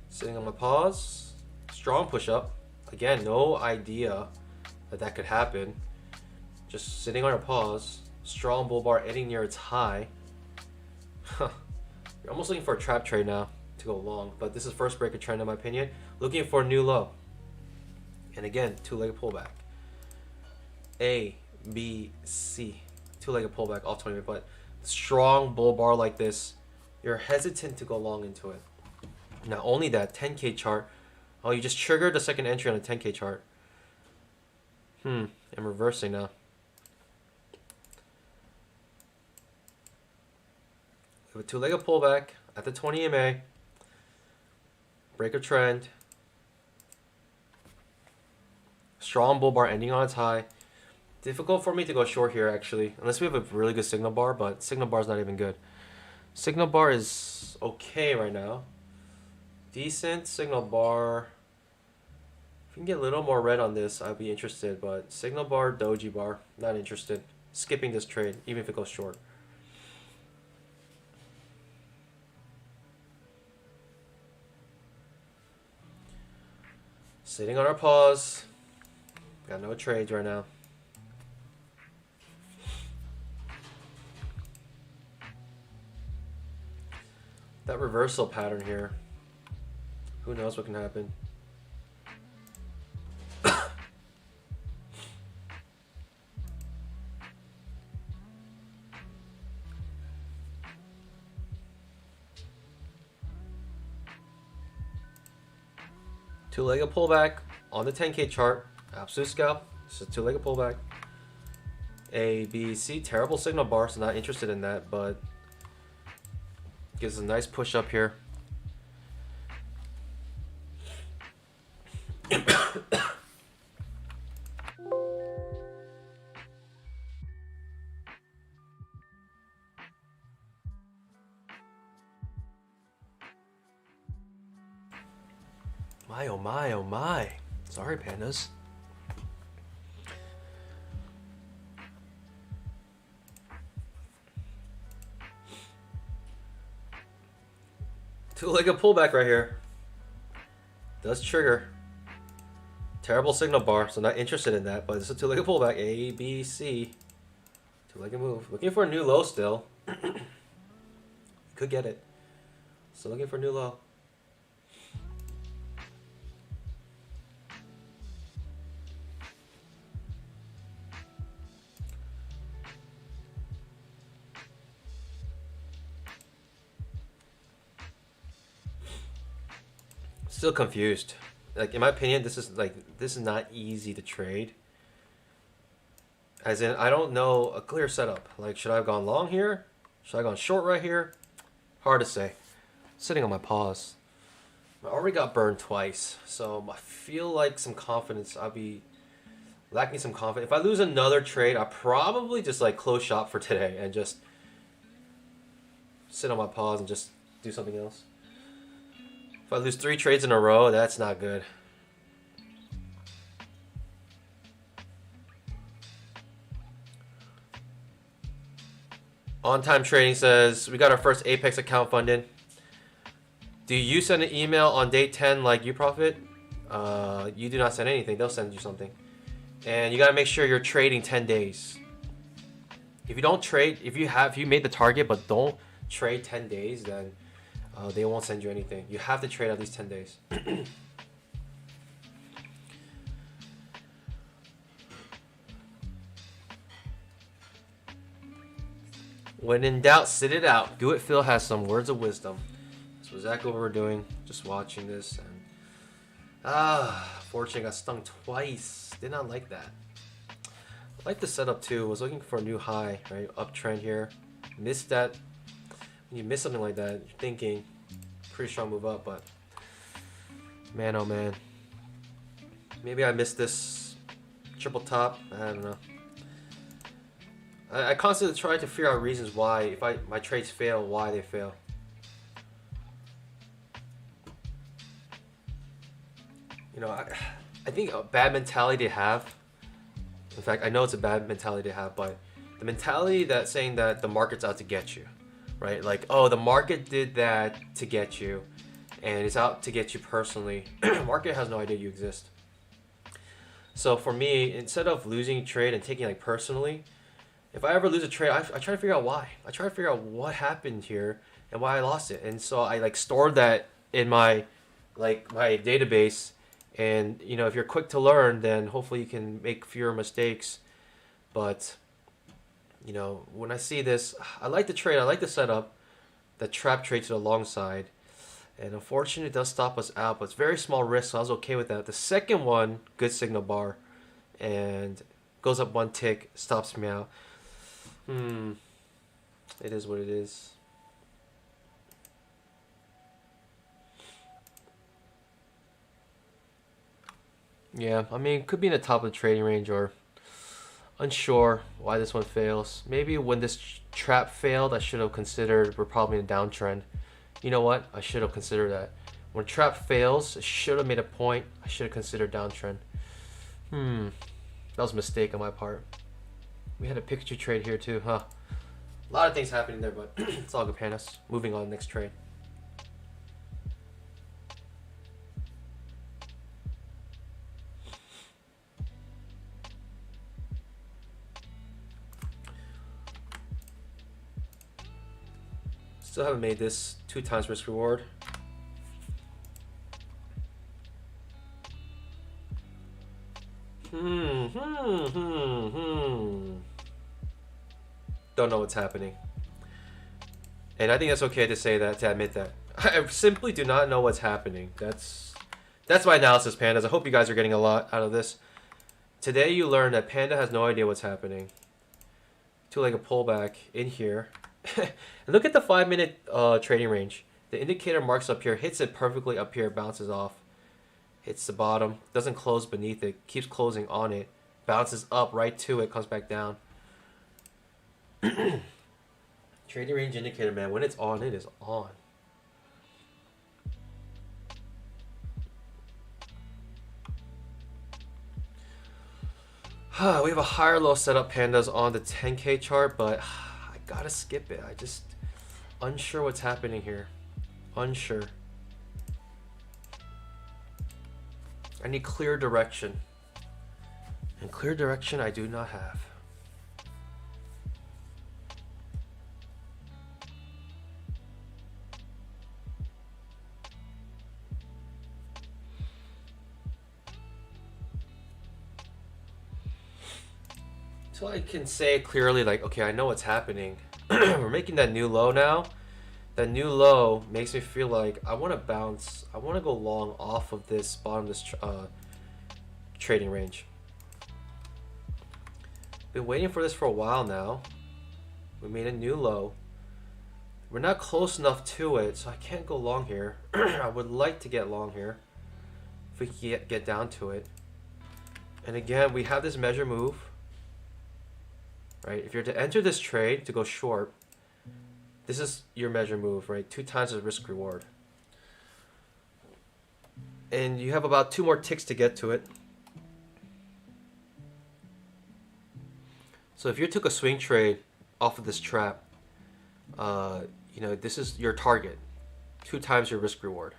Sitting on my pause. Strong push up. Again, no idea that could happen. Just sitting on a pause. Strong bull bar ending near its high. You're almost looking for a trap trade now to go long, but this is first break of trend in my opinion. Looking for a new low. And again, 2-legged pullback. A, B, C. 2-legged pullback off 20 minute, but strong bull bar like this, you're hesitant to go long into it. Not only that, 10K chart. Oh, you just triggered the second entry on a 10K chart. I'm reversing now. We have a 2-legged pullback at the 20 EMA. Break of trend. Strong bull bar ending on its high. Difficult for me to go short here actually, unless we have a really good signal bar, but signal bar is not even good. Signal bar is okay right now. Decent signal bar. If we can get a little more red on this, I'd be interested, but signal bar, doji bar, not interested. Skipping this trade, even if it goes short. Sitting on our pause. Got no trades right now. That reversal pattern here. Who knows what can happen? Two-legged pullback on the 10K chart. Absolute scalp. It's a two-legged pullback. A, B, C. Terrible signal bar, so not interested in that, but gives a nice push up here. My, oh my, oh my. Sorry, pandas. Two-legged pullback right here. Does trigger. Terrible signal bar, so not interested in that, but it's a two-legged pullback. A, B, C. Two-legged move. Looking for a new low still. Could get it. Still looking for a new low. Still confused. Like in my opinion, this is not easy to trade. As in, I don't know a clear setup. Like, should I have gone long here? Should I have gone short right here? Hard to say. Sitting on my pause. I already got burned twice, so I feel like some confidence. I'll be lacking some confidence. If I lose another trade, I'll probably just like close shop for today and just sit on my pause and just do something else. If I lose 3 trades in a row, that's not good. On Time Trading says, we got our first Apex account funded. Do you send an email on day 10 like YouProfit? You do not send anything. They'll send you something. And you got to make sure you're trading 10 days. If you don't trade, if you made the target but don't trade 10 days, then they won't send you anything. You have to trade at least 10 days. When in doubt, sit it out. Do it. Phil has some words of wisdom. That's exactly what we're doing. Just watching this. And fortunately, got stung twice. Did not like that. I like the setup too. Was looking for a new high, right? Uptrend here. Missed that. When you miss something like that, you're thinking pretty strong move up, but man, oh man. Maybe I missed this triple top. I don't know. I constantly try to figure out reasons why, if my trades fail, why they fail. You know, I think a bad mentality to have. In fact, I know it's a bad mentality to have, but the mentality that's saying that the market's out to get you, right? Like, oh, the market did that to get you, and it's out to get you personally. The market has no idea you exist. So for me, instead of losing a trade and taking it like personally, if I ever lose a trade, I try to figure out why. I try to figure out what happened here and why I lost it. And so I like stored that in my my database. And you know, if you're quick to learn, then hopefully you can make fewer mistakes. But you know, when I see this, I like the trade. I like the setup. The trap trade to the long side. And unfortunately, it does stop us out, but it's very small risk, so I was okay with that. The second one, good signal bar, and goes up 1 tick, stops me out. It is what it is. Yeah, I mean, could be in the top of the trading range, or unsure why this one fails. Maybe when this trap failed, I should have considered we're probably in a downtrend. You know what? I should have considered that. When trap fails, I should have made a point. I should have considered downtrend. That was a mistake on my part. We had a picture trade here too, huh? A lot of things happening there, but it's all good, pandas. Moving on, next trade. Still haven't made this 2 times risk reward. Don't know what's happening. And I think that's okay to say that, to admit that. I simply do not know what's happening. That's my analysis, pandas. I hope you guys are getting a lot out of this. Today you learned that Panda has no idea what's happening. 2-legged pullback in here. And look at the 5-minute trading range. The indicator marks up here, hits it perfectly up here, bounces off. Hits the bottom, doesn't close beneath it, keeps closing on it, bounces up right to it, comes back down. Trading range indicator, man, when it's on, it is on. We have a higher low setup, pandas, on the 10K chart, but I gotta skip it. I just unsure what's happening here. Unsure. I need clear direction. And clear direction I do not have. why I can say clearly, like, okay, I know what's happening. We're making that new low now. That new low makes me feel like I want to bounce. I want to go long off of this bottom of this trading range. Been waiting for this for a while now. We made a new low. We're not close enough to it, so I can't go long here. I would like to get long here if we can get down to it. And again, we have this measure move, right? If you're to enter this trade to go short, this is your measure move, right? 2 times the risk reward. And you have about 2 more ticks to get to it. So if you took a swing trade off of this trap, you know, this is your target. 2 times your risk reward.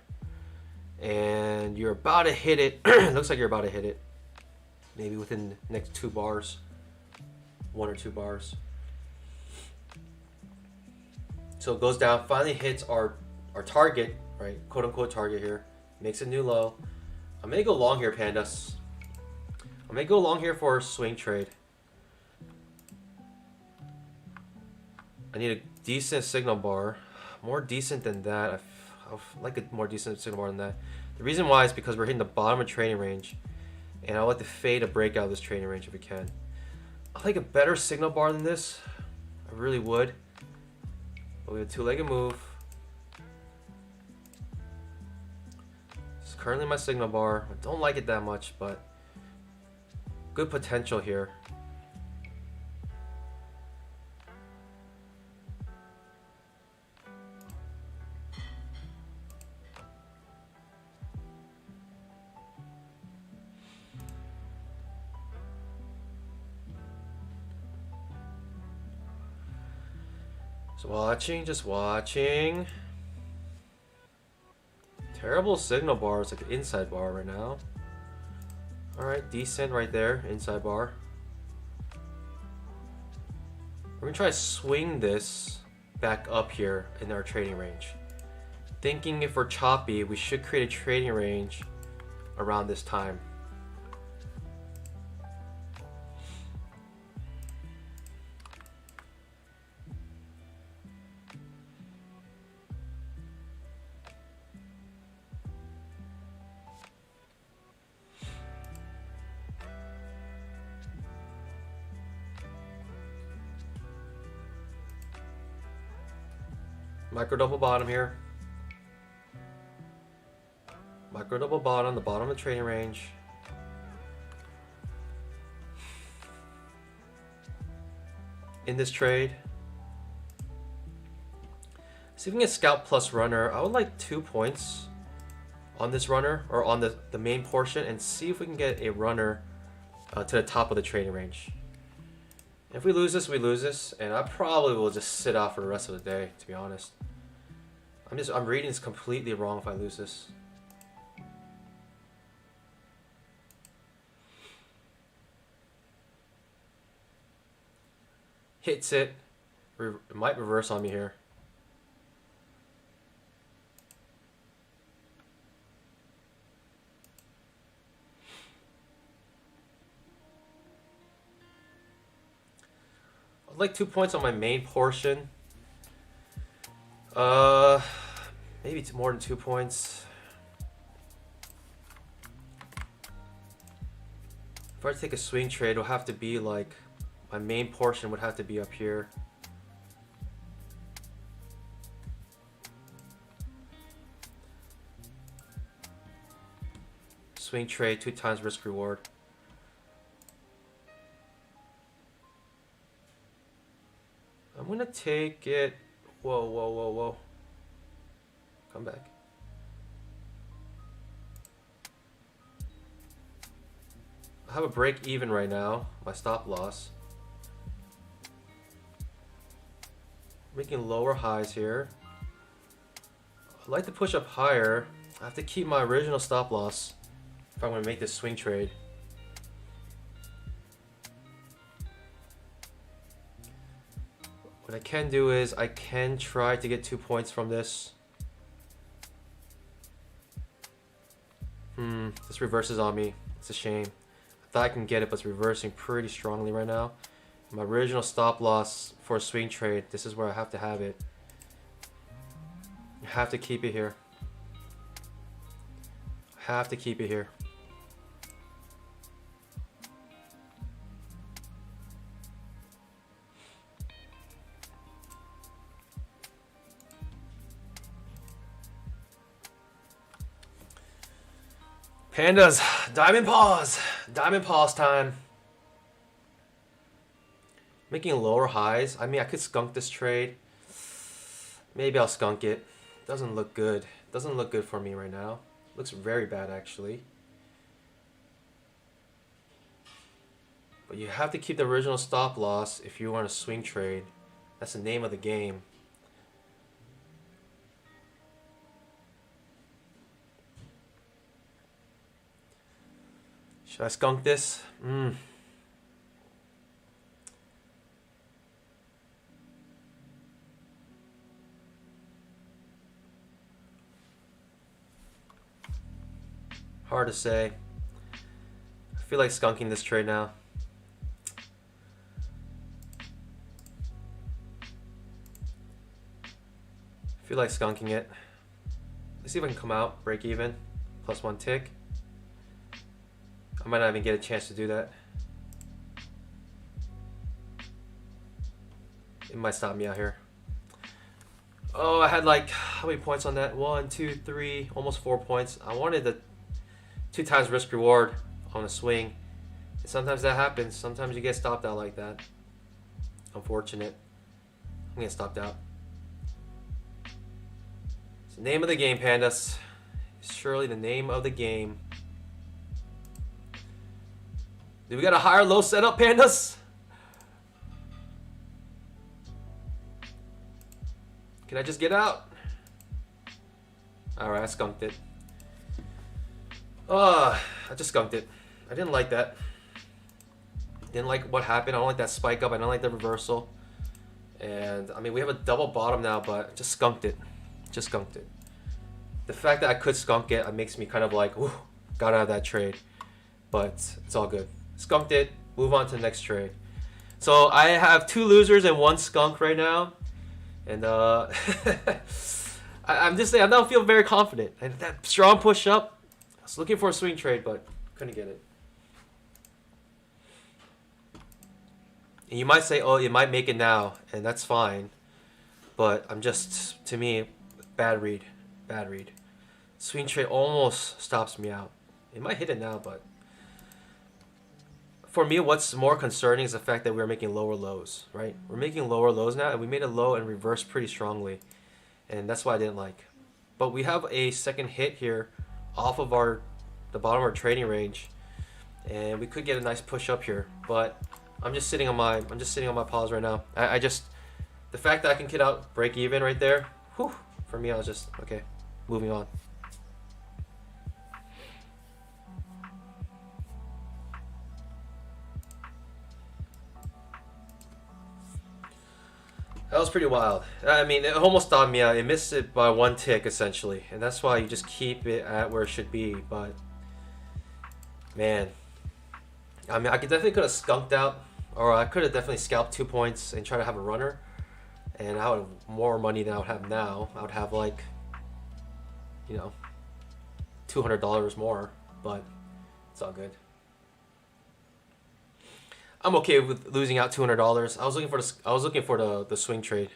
And you're about to hit it. Looks like you're about to hit it. Maybe within the next 2 bars. 1 or 2 bars. So it goes down, finally hits our target, right? Quote unquote target here. Makes a new low. I may go long here, pandas. I may go long here for a swing trade. I need a decent signal bar. More decent than that. I like a more decent signal bar than that. The reason why is because we're hitting the bottom of trading range. And I like to fade a breakout of this trading range if we can. I like a better signal bar than this. I really would. But we have a 2-legged move. This is currently my signal bar. I don't like it that much, but good potential here. Just watching. Terrible signal bar. It's like an inside bar right now. Alright, decent right there, inside bar. We're gonna try to swing this back up here in our trading range. Thinking if we're choppy, we should create a trading range around this time. Micro double bottom here. Micro double bottom, the bottom of the trading range. In this trade. See if we can get scalp plus runner. I would like 2 points on this runner, or on the main portion, and see if we can get a runner to the top of the trading range. If we lose this, we lose this, and I probably will just sit out for the rest of the day, to be honest. I'm reading this completely wrong if I lose this. Hits it. It might reverse on me here. I'd like 2 points on my main portion. Maybe more than 2 points. If I take a swing trade, it'll have to be like, my main portion would have to be up here. Swing trade, 2 times risk reward. I'm gonna take it. Whoa. Come back. I have a break even right now, my stop loss. Making lower highs here. I'd like to push up higher. I have to keep my original stop loss if I'm going to make this swing trade. What I can do is I can try to get 2 points from this. This reverses on me. It's a shame. I thought I can get it, but it's reversing pretty strongly right now. My original stop loss for a swing trade. This is where I have to have it. I have to keep it here. I have to keep it here. Pandas, diamond pause. Diamond pause time. Making lower highs. I mean, I could skunk this trade. Maybe I'll skunk it. Doesn't look good. Doesn't look good for me right now. Looks very bad, actually. But you have to keep the original stop loss if you want a swing trade. That's the name of the game. Should I skunk this? Hard to say. I feel like skunking this trade now. I feel like skunking it. Let's see if I can come out, break even, plus 1 tick. I might not even get a chance to do that. It might stop me out here. Oh, I had like, how many points on that? 1, 2, 3, almost 4 points. I wanted the 2 times risk reward on a swing. And sometimes that happens. Sometimes you get stopped out like that. Unfortunate. I'm getting stopped out. It's the name of the game, pandas. It's surely the name of the game. Do we got a higher low setup, pandas? Can I just get out? Alright, I skunked it. I just skunked it. I didn't like that. Didn't like what happened. I don't like that spike up. I don't like the reversal. And I mean, we have a double bottom now, but just skunked it. Just skunked it. The fact that I could skunk it, it makes me kind of like, ooh, got out of that trade. But it's all good. Skunked it. Move on to the next trade. So I have 2 losers and 1 skunk right now. And I'm just saying, I don't feel very confident. And that strong push up, I was looking for a swing trade, but couldn't get it. And you might say, oh, it might make it now, and that's fine. But I'm just, to me, bad read. Bad read. Swing trade almost stops me out. It might hit it now, but for me, what's more concerning is the fact that we're making lower lows, right? We're making lower lows now, and we made a low and reversed pretty strongly. And that's why I didn't like. But we have a second hit here off of the bottom of our trading range. And we could get a nice push up here. But I'm just sitting on my pause right now. I just, the fact that I can get out break even right there, whew, for me, I was just, okay, moving on. That was pretty wild. I mean, it almost stopped me out. It missed it by 1 tick, essentially. And that's why you just keep it at where it should be. But, man. I mean, I definitely could have skunked out. Or I could have definitely scalped 2 points and tried to have a runner. And I would have more money than I would have now. I would have like, you know, $200 more. But it's all good. I'm okay with losing out $200. I was looking for the swing trade.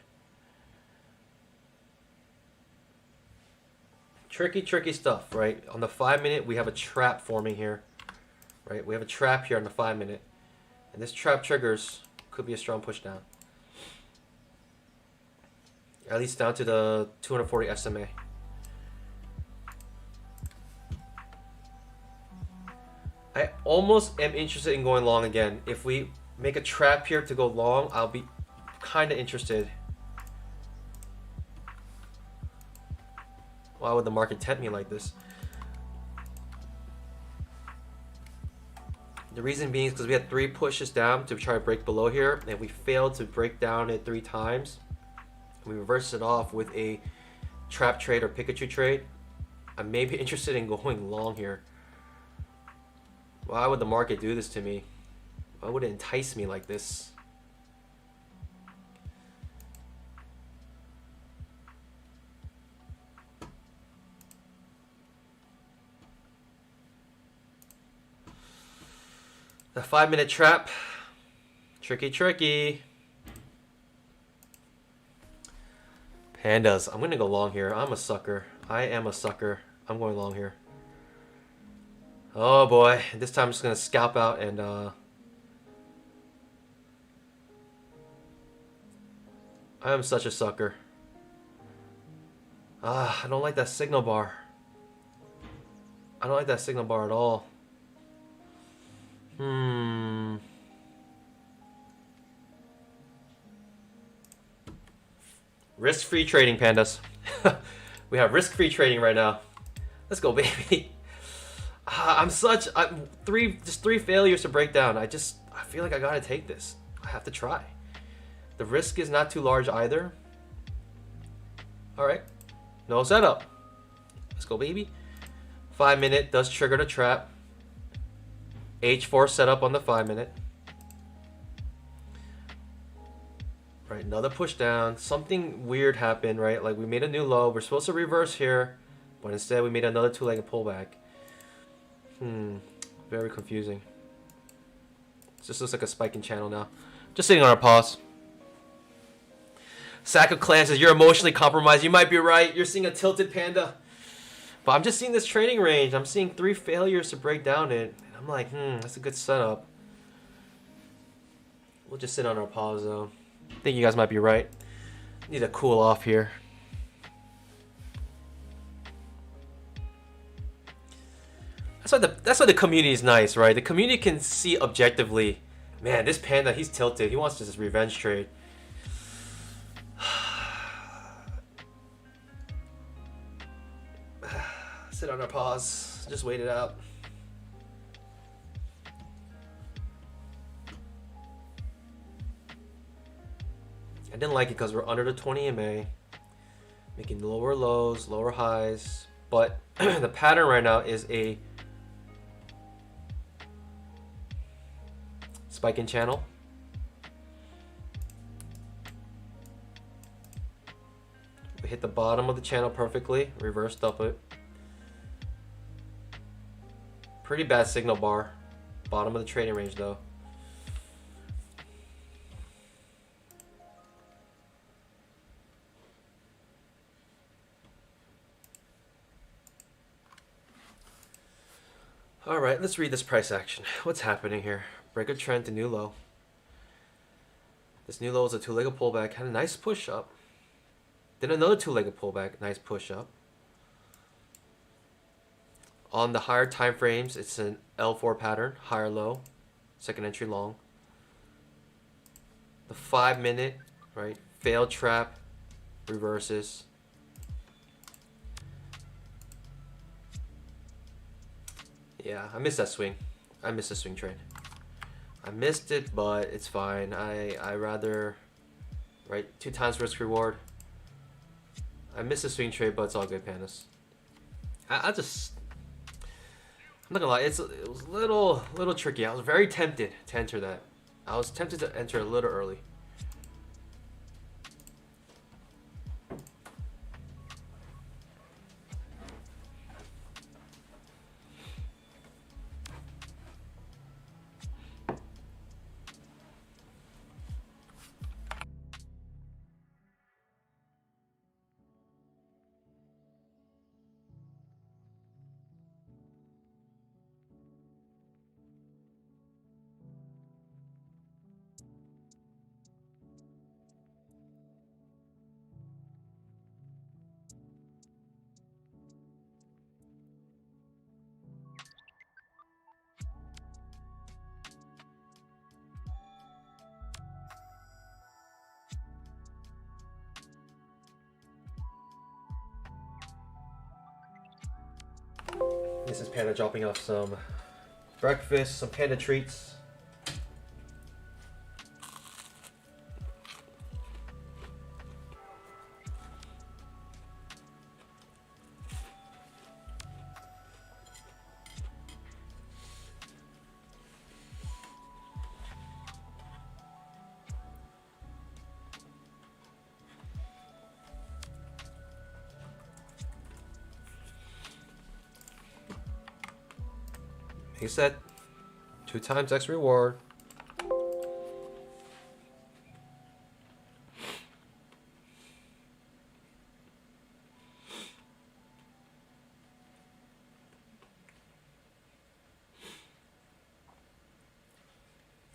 Tricky stuff, right? On the 5 minute, we have a trap forming here, right? We have a trap here on the 5 minute, and this trap triggers could be a strong push down, at least down to the 240 SMA. I almost am interested in going long again. If we make a trap here to go long, I'll be kind of interested. Why would the market tempt me like this? The reason being is because we had 3 pushes down to try to break below here, and we failed to break down it 3 times. We reversed it off with a trap trade or Pikachu trade. I may be interested in going long here. Why would the market do this to me? Why would it entice me like this? The 5-minute trap. Tricky, tricky. Pandas. I'm going to go long here. I'm a sucker. I am a sucker. I'm going long here. Oh boy. This time I'm just going to scalp out and... I am such a sucker. I don't like that signal bar. I don't like that signal bar at all. Risk-free trading, pandas. We have risk-free trading right now. Let's go, baby. Just three failures to break down. I feel like I gotta take this. I have to try. The risk is not too large either. All right, no setup. Let's go, baby. 5-minute does trigger the trap. H4 setup on the 5-minute. Right, another push down. Something weird happened, right? Like we made a new low. We're supposed to reverse here, but instead we made another two-legged pullback. Very confusing. This just looks like a spiking channel now. Just sitting on our pause. Sack of Clans says, you're emotionally compromised. You might be right. You're seeing a tilted panda. But I'm just seeing this trading range. I'm seeing 3 failures to break down it. And I'm like, that's a good setup. We'll just sit on our pause though. I think you guys might be right. Need to cool off here. That's why the community is nice, right? The community can see objectively, man, this panda, he's tilted. He wants to just revenge trade. Sit on our pause. Just wait it out. I didn't like it because we're under the 20 MA, making lower lows, lower highs, but the pattern right now is a spiking channel. We hit the bottom of the channel perfectly, reversed up it. Pretty bad signal bar. Bottom of the trading range though. Alright, let's read this price action. What's happening here? Break a trend to new low. This new low is a two-legged pullback. Had a nice push up. Then another two-legged pullback. Nice push up. On the higher time frames, it's an L4 pattern. Higher low. Second entry long. The 5-minute, right? Failed trap. Reverses. Yeah, I missed that swing. I missed the swing trade. I missed it, but it's fine. I rather, right, 2 times risk reward. I missed the swing trade, but it's all good, pandas. I'm not gonna lie, it was a little tricky. I was very tempted to enter that. I was tempted to enter a little early. This is Panda dropping off some breakfast, some panda treats. He said 2 times X reward.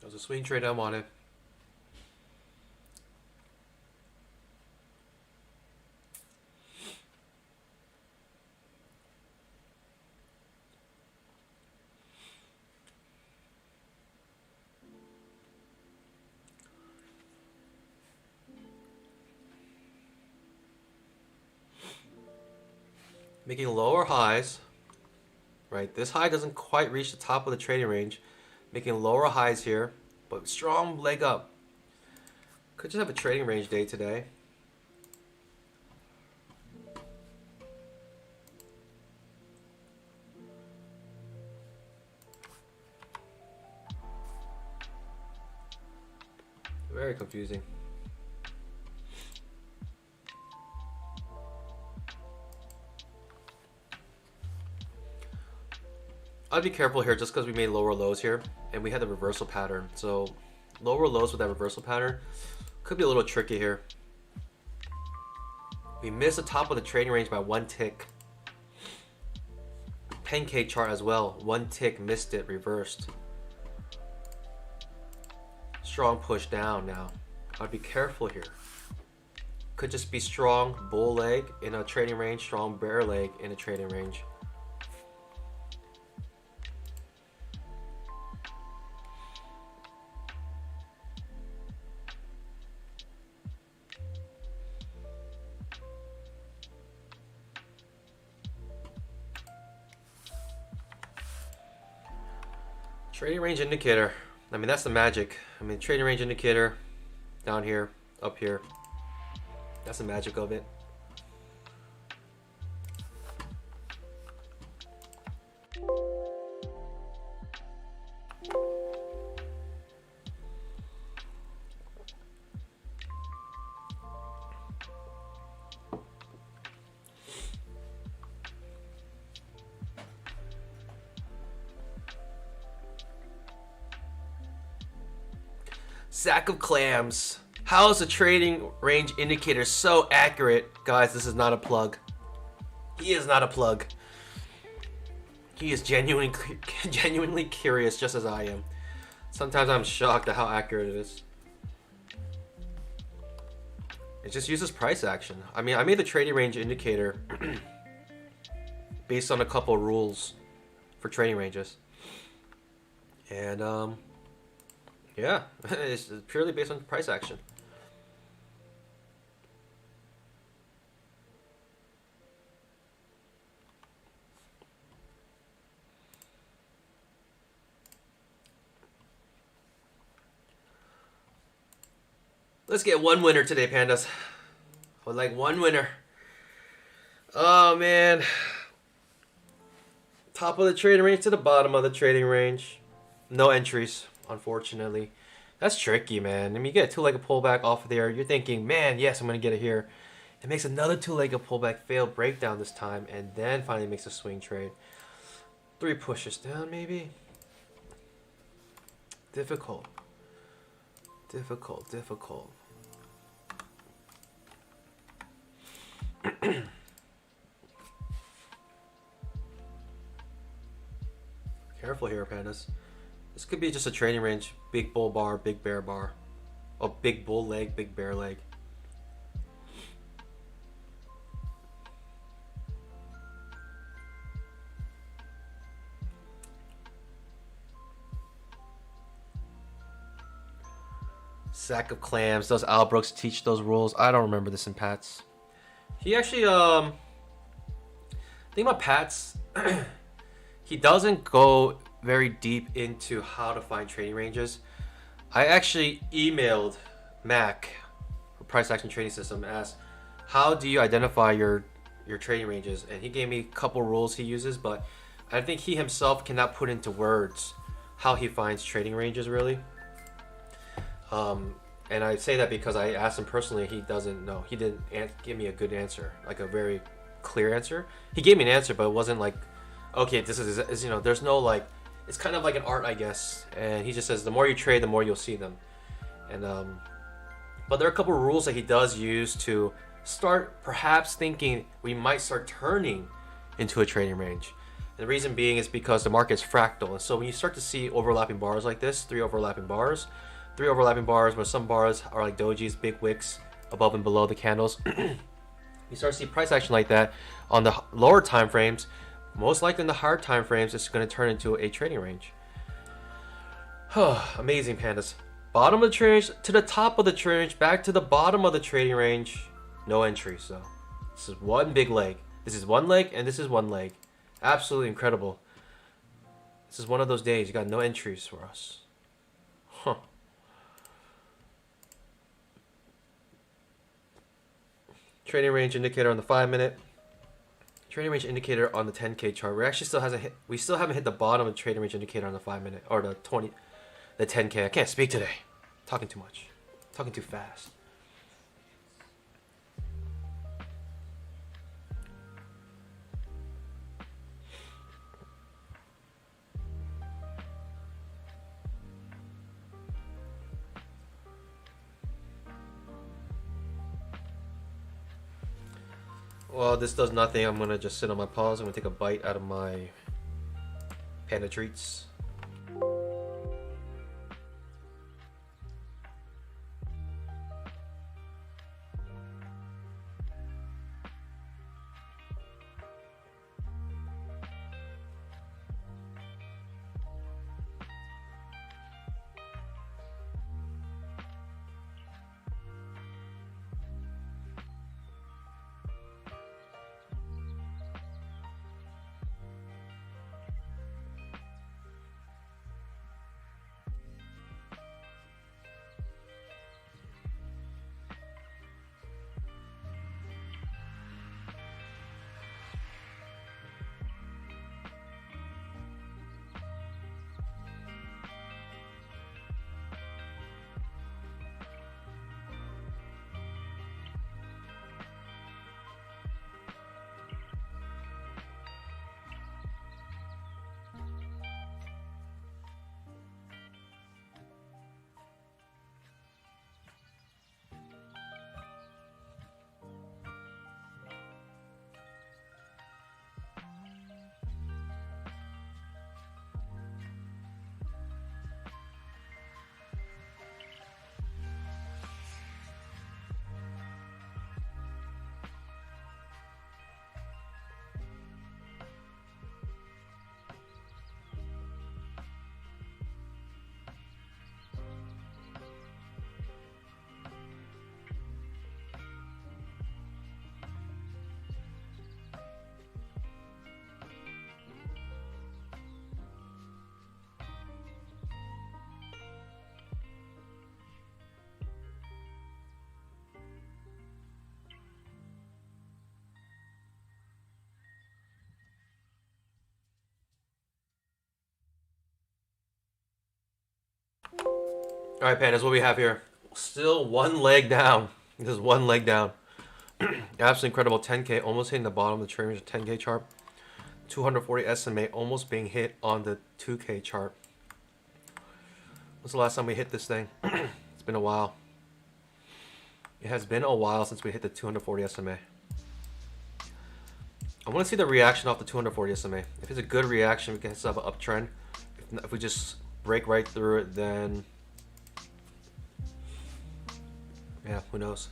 That was a swing trade I wanted. Making lower highs, right? This high doesn't quite reach the top of the trading range. Making lower highs here, but strong leg up. Could just have a trading range day today. Very confusing. I'd be careful here just because we made lower lows here and we had the reversal pattern. So lower lows with that reversal pattern could be a little tricky here. We missed the top of the trading range by 1 tick. 10K chart as well. 1 tick, missed it, reversed. Strong push down now. I'd be careful here. Could just be strong bull leg in a trading range, strong bear leg in a trading range. Trading range indicator. I mean, that's the magic. I mean, trading range indicator down here, up here. That's the magic of it. Sack of clams. How is the trading range indicator so accurate? Guys, this is not a plug. He is not a plug. He is genuinely curious, just as I am. Sometimes I'm shocked at how accurate it is. It just uses price action. I mean, I made the trading range indicator based on a couple rules for trading ranges. And yeah, it's purely based on price action. Let's get one winner today, pandas. I would like one winner. Oh, man. Top of the trading range to the bottom of the trading range. No entries, unfortunately. That's tricky, man. I mean, you get a two-legged pullback off of there. You're thinking, man, yes, I'm going to get it here. It makes another two-legged pullback, failed breakdown this time, and then finally makes a swing trade. 3 pushes down, maybe? Difficult. Difficult. Careful here, pandas. This could be just a trading range. Big bull bar, big bear bar. Oh, big bull leg, big bear leg. Sack of clams. Does Al Brooks teach those rules? I don't remember this in Pat's. He actually, thing about Pat's, he doesn't go very deep into how to find trading ranges. I actually emailed Mac, Price Action Trading System, and asked, how do you identify your trading ranges? And he gave me a couple rules he uses, but I think he himself cannot put into words how he finds trading ranges, really. And I say that because I asked him personally, he doesn't know. He didn't give me a good answer, like a very clear answer. He gave me an answer, but it wasn't like, okay, this is you know, there's no like, it's kind of like an art, I guess. And he just says the more you trade, the more you'll see them. And but there are a couple of rules that he does use to start perhaps thinking we might start turning into a trading range. And the reason being is because the market is fractal. And so when you start to see overlapping bars like this, three overlapping bars where some bars are like dojis, big wicks above and below the candles. You start to see price action like that on the lower time frames. Most likely in the higher time frames, it's going to turn into a trading range. Amazing, pandas. Bottom of the trading range to the top of the trading range, back to the bottom of the trading range. No entries. So this is one big leg. This is one leg, and this is one leg. Absolutely incredible. This is one of those days. You got no entries for us. Huh. Trading range indicator on the 5-minute. Trading range indicator on the 10K chart. We still haven't hit the bottom of the trading range indicator on the 5-minute or the 10K. I can't speak today. Talking too much. Talking too fast. Well, this does nothing. I'm gonna just sit on my paws. I'm gonna take a bite out of my panda treats. All right, pandas, what we have here? Still one leg down. This is one leg down. Absolutely incredible. 10K almost hitting the bottom of the trading range. 10K chart. 240 SMA almost being hit on the 2K chart. When's the last time we hit this thing? It's been a while. It has been a while since we hit the 240 SMA. I want to see the reaction off the 240 SMA. If it's a good reaction, we can still have an uptrend. If we just break right through it, then yeah, who knows?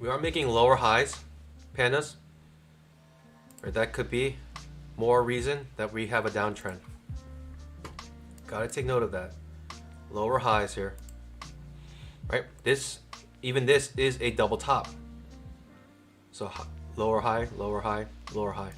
We are making lower highs, pandas. Or that could be more reason that we have a downtrend. Gotta take note of that. Lower highs here. Right? Even this is a double top. So lower high, lower high, lower high.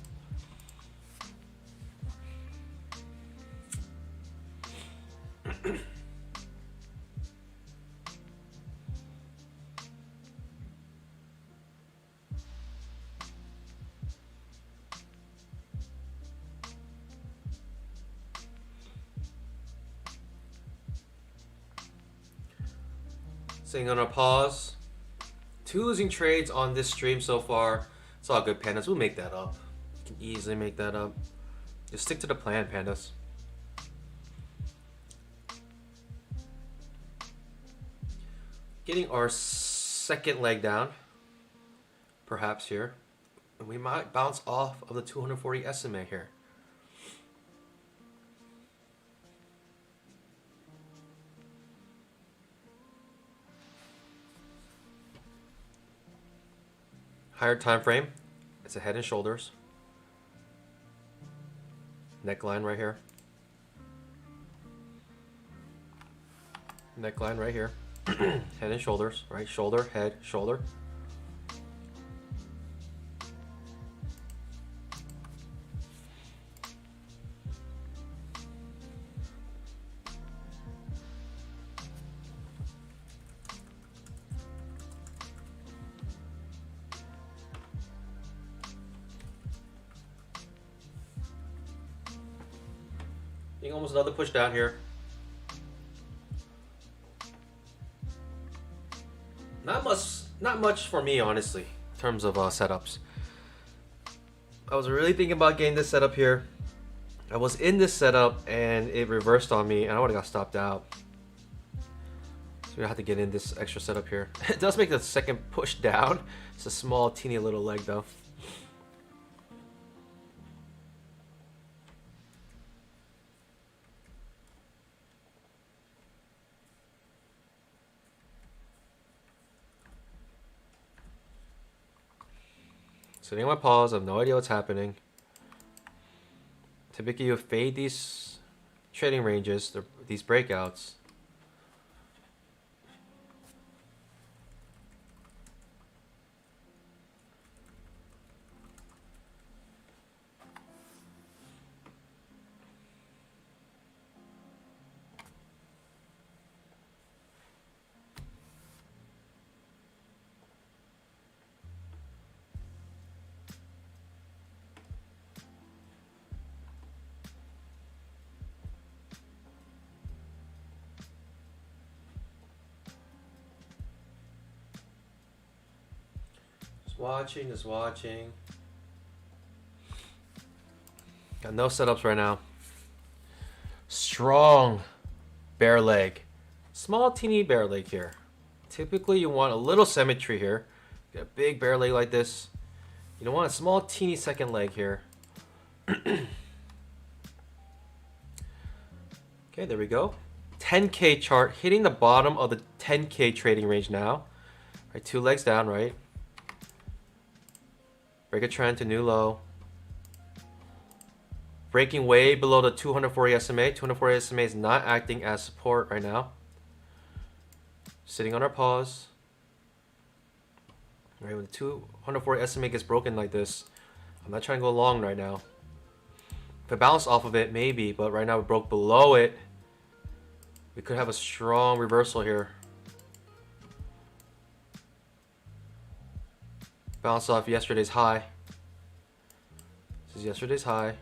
Sitting on a pause. 2 losing trades on this stream so far. It's all good, pandas. We'll make that up. We can easily make that up. Just stick to the plan, pandas. Getting our second leg down, perhaps here. And we might bounce off of the 240 SMA here. Higher time frame, it's a head and shoulders. Neckline right here. Neckline right here. Head and shoulders, right? Shoulder, head, shoulder. Being almost another push down here. Not much for me, honestly, in terms of setups. I was really thinking about getting this setup here. I was in this setup and it reversed on me and I would have got stopped out. So we have to get in this extra setup here. It does make the second push down. It's a small, teeny little leg though. Sitting on my pause, I have no idea what's happening. Typically you fade these trading ranges, these breakouts. Just watching. Got no setups right now. Strong bear leg. Small teeny bear leg here. Typically you want a little symmetry here. Get a big bear leg like this. You don't want a small teeny second leg here. Okay, there we go. 10K chart hitting the bottom of the 10K trading range now. Right, 2 legs down, right? Break a trend to new low. Breaking way below the 240 SMA. 240 SMA is not acting as support right now. Sitting on our pause. Right, when the 240 SMA gets broken like this, I'm not trying to go long right now. If I bounce off of it, maybe, but right now we broke below it. We could have a strong reversal here. Bounce off yesterday's high. This is yesterday's high.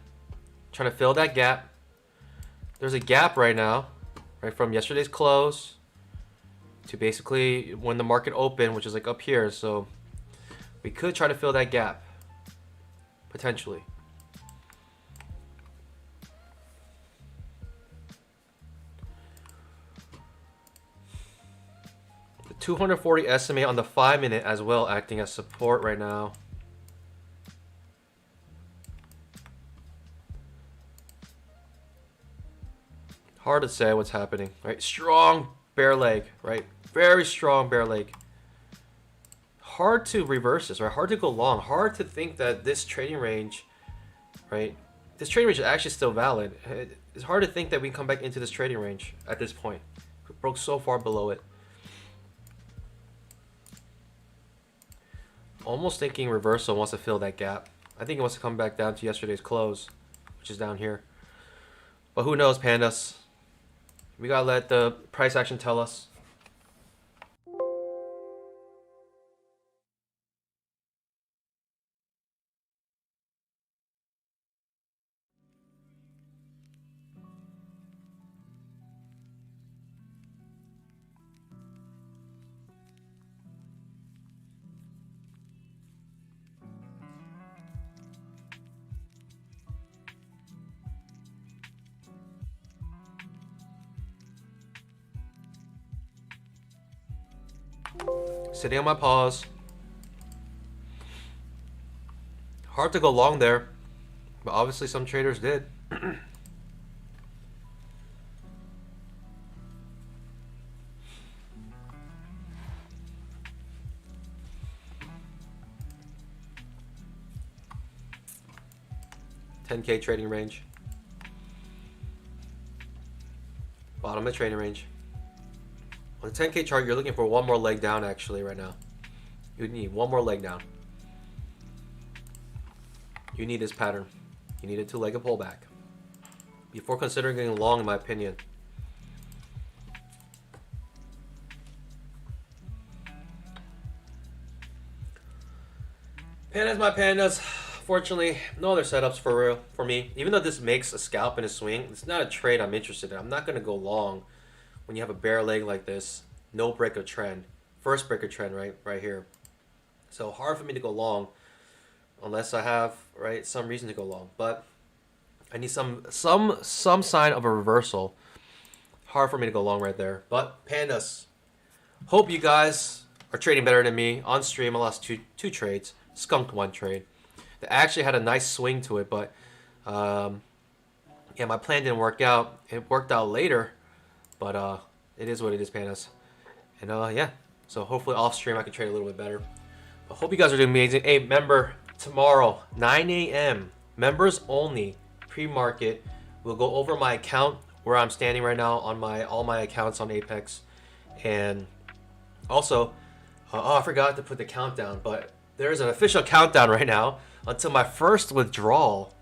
Trying to fill that gap. There's a gap right now, right from yesterday's close to basically when the market opened, which is like up here. So we could try to fill that gap, potentially. The 240 SMA on the 5-minute as well acting as support right now. Hard to say what's happening, right? Strong bear leg, right? Very strong bear leg. Hard to reverse this, right? Hard to go long. Hard to think that this trading range, right? This trading range is actually still valid. It's hard to think that we can come back into this trading range at this point. We broke so far below it. Almost thinking reversal wants to fill that gap. I think it wants to come back down to yesterday's close, which is down here. But who knows, pandas? We gotta let the price action tell us. Sitting on my pause. Hard to go long there, but obviously some traders did. 10K trading range. Bottom of the trading range. On the 10K chart, you're looking for one more leg down actually right now. You need one more leg down. You need this pattern. You need a two-legged pullback before considering getting long, in my opinion. Pandas, my pandas. Fortunately, no other setups for real for me. Even though this makes a scalp and a swing, it's not a trade I'm interested in. I'm not gonna go long when you have a bare leg like this. No break of trend. First break of trend right here. So hard for me to go long unless I have some reason to go long. But I need some sign of a reversal. Hard for me to go long right there. But pandas, hope you guys are trading better than me. On stream, I lost two trades. Skunked one trade. They actually had a nice swing to it, but yeah, my plan didn't work out. It worked out later, but it is what it is, pandas. And yeah, so hopefully off stream I can trade a little bit better. I hope you guys are doing amazing. Hey, remember, tomorrow, 9 a.m., members only, pre-market. We'll go over my account, where I'm standing right now on all my accounts on Apex. And also, I forgot to put the countdown, but there's an official countdown right now until my first withdrawal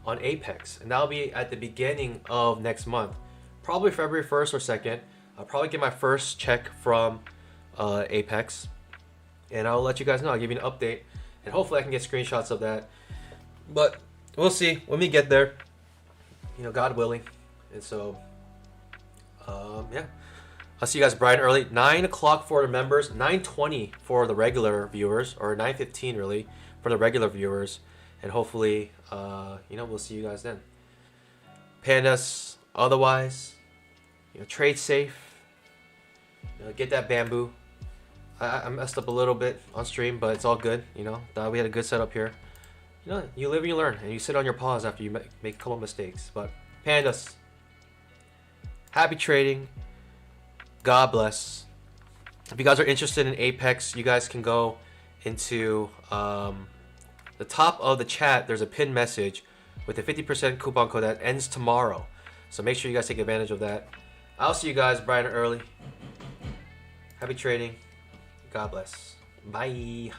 on Apex. And that'll be at the beginning of next month. Probably February 1st or 2nd. I'll probably get my first check from Apex. And I'll let you guys know. I'll give you an update. And hopefully I can get screenshots of that. But we'll see when we get there. You know, God willing. And so, yeah. I'll see you guys bright and early. 9 o'clock for the members. 9:20 for the regular viewers. Or 9:15 really for the regular viewers. And hopefully, you know, we'll see you guys then. Pandas, otherwise, you know, trade safe. You know, get that bamboo. I messed up a little bit on stream, but it's all good. You know, thought we had a good setup here. You know, you live and you learn, and you sit on your pause after you make a couple mistakes. But pandas, happy trading. God bless. If you guys are interested in Apex, you guys can go into the top of the chat. There's a pinned message with a 50% coupon code that ends tomorrow. So make sure you guys take advantage of that. I'll see you guys bright and early. Happy trading. God bless. Bye.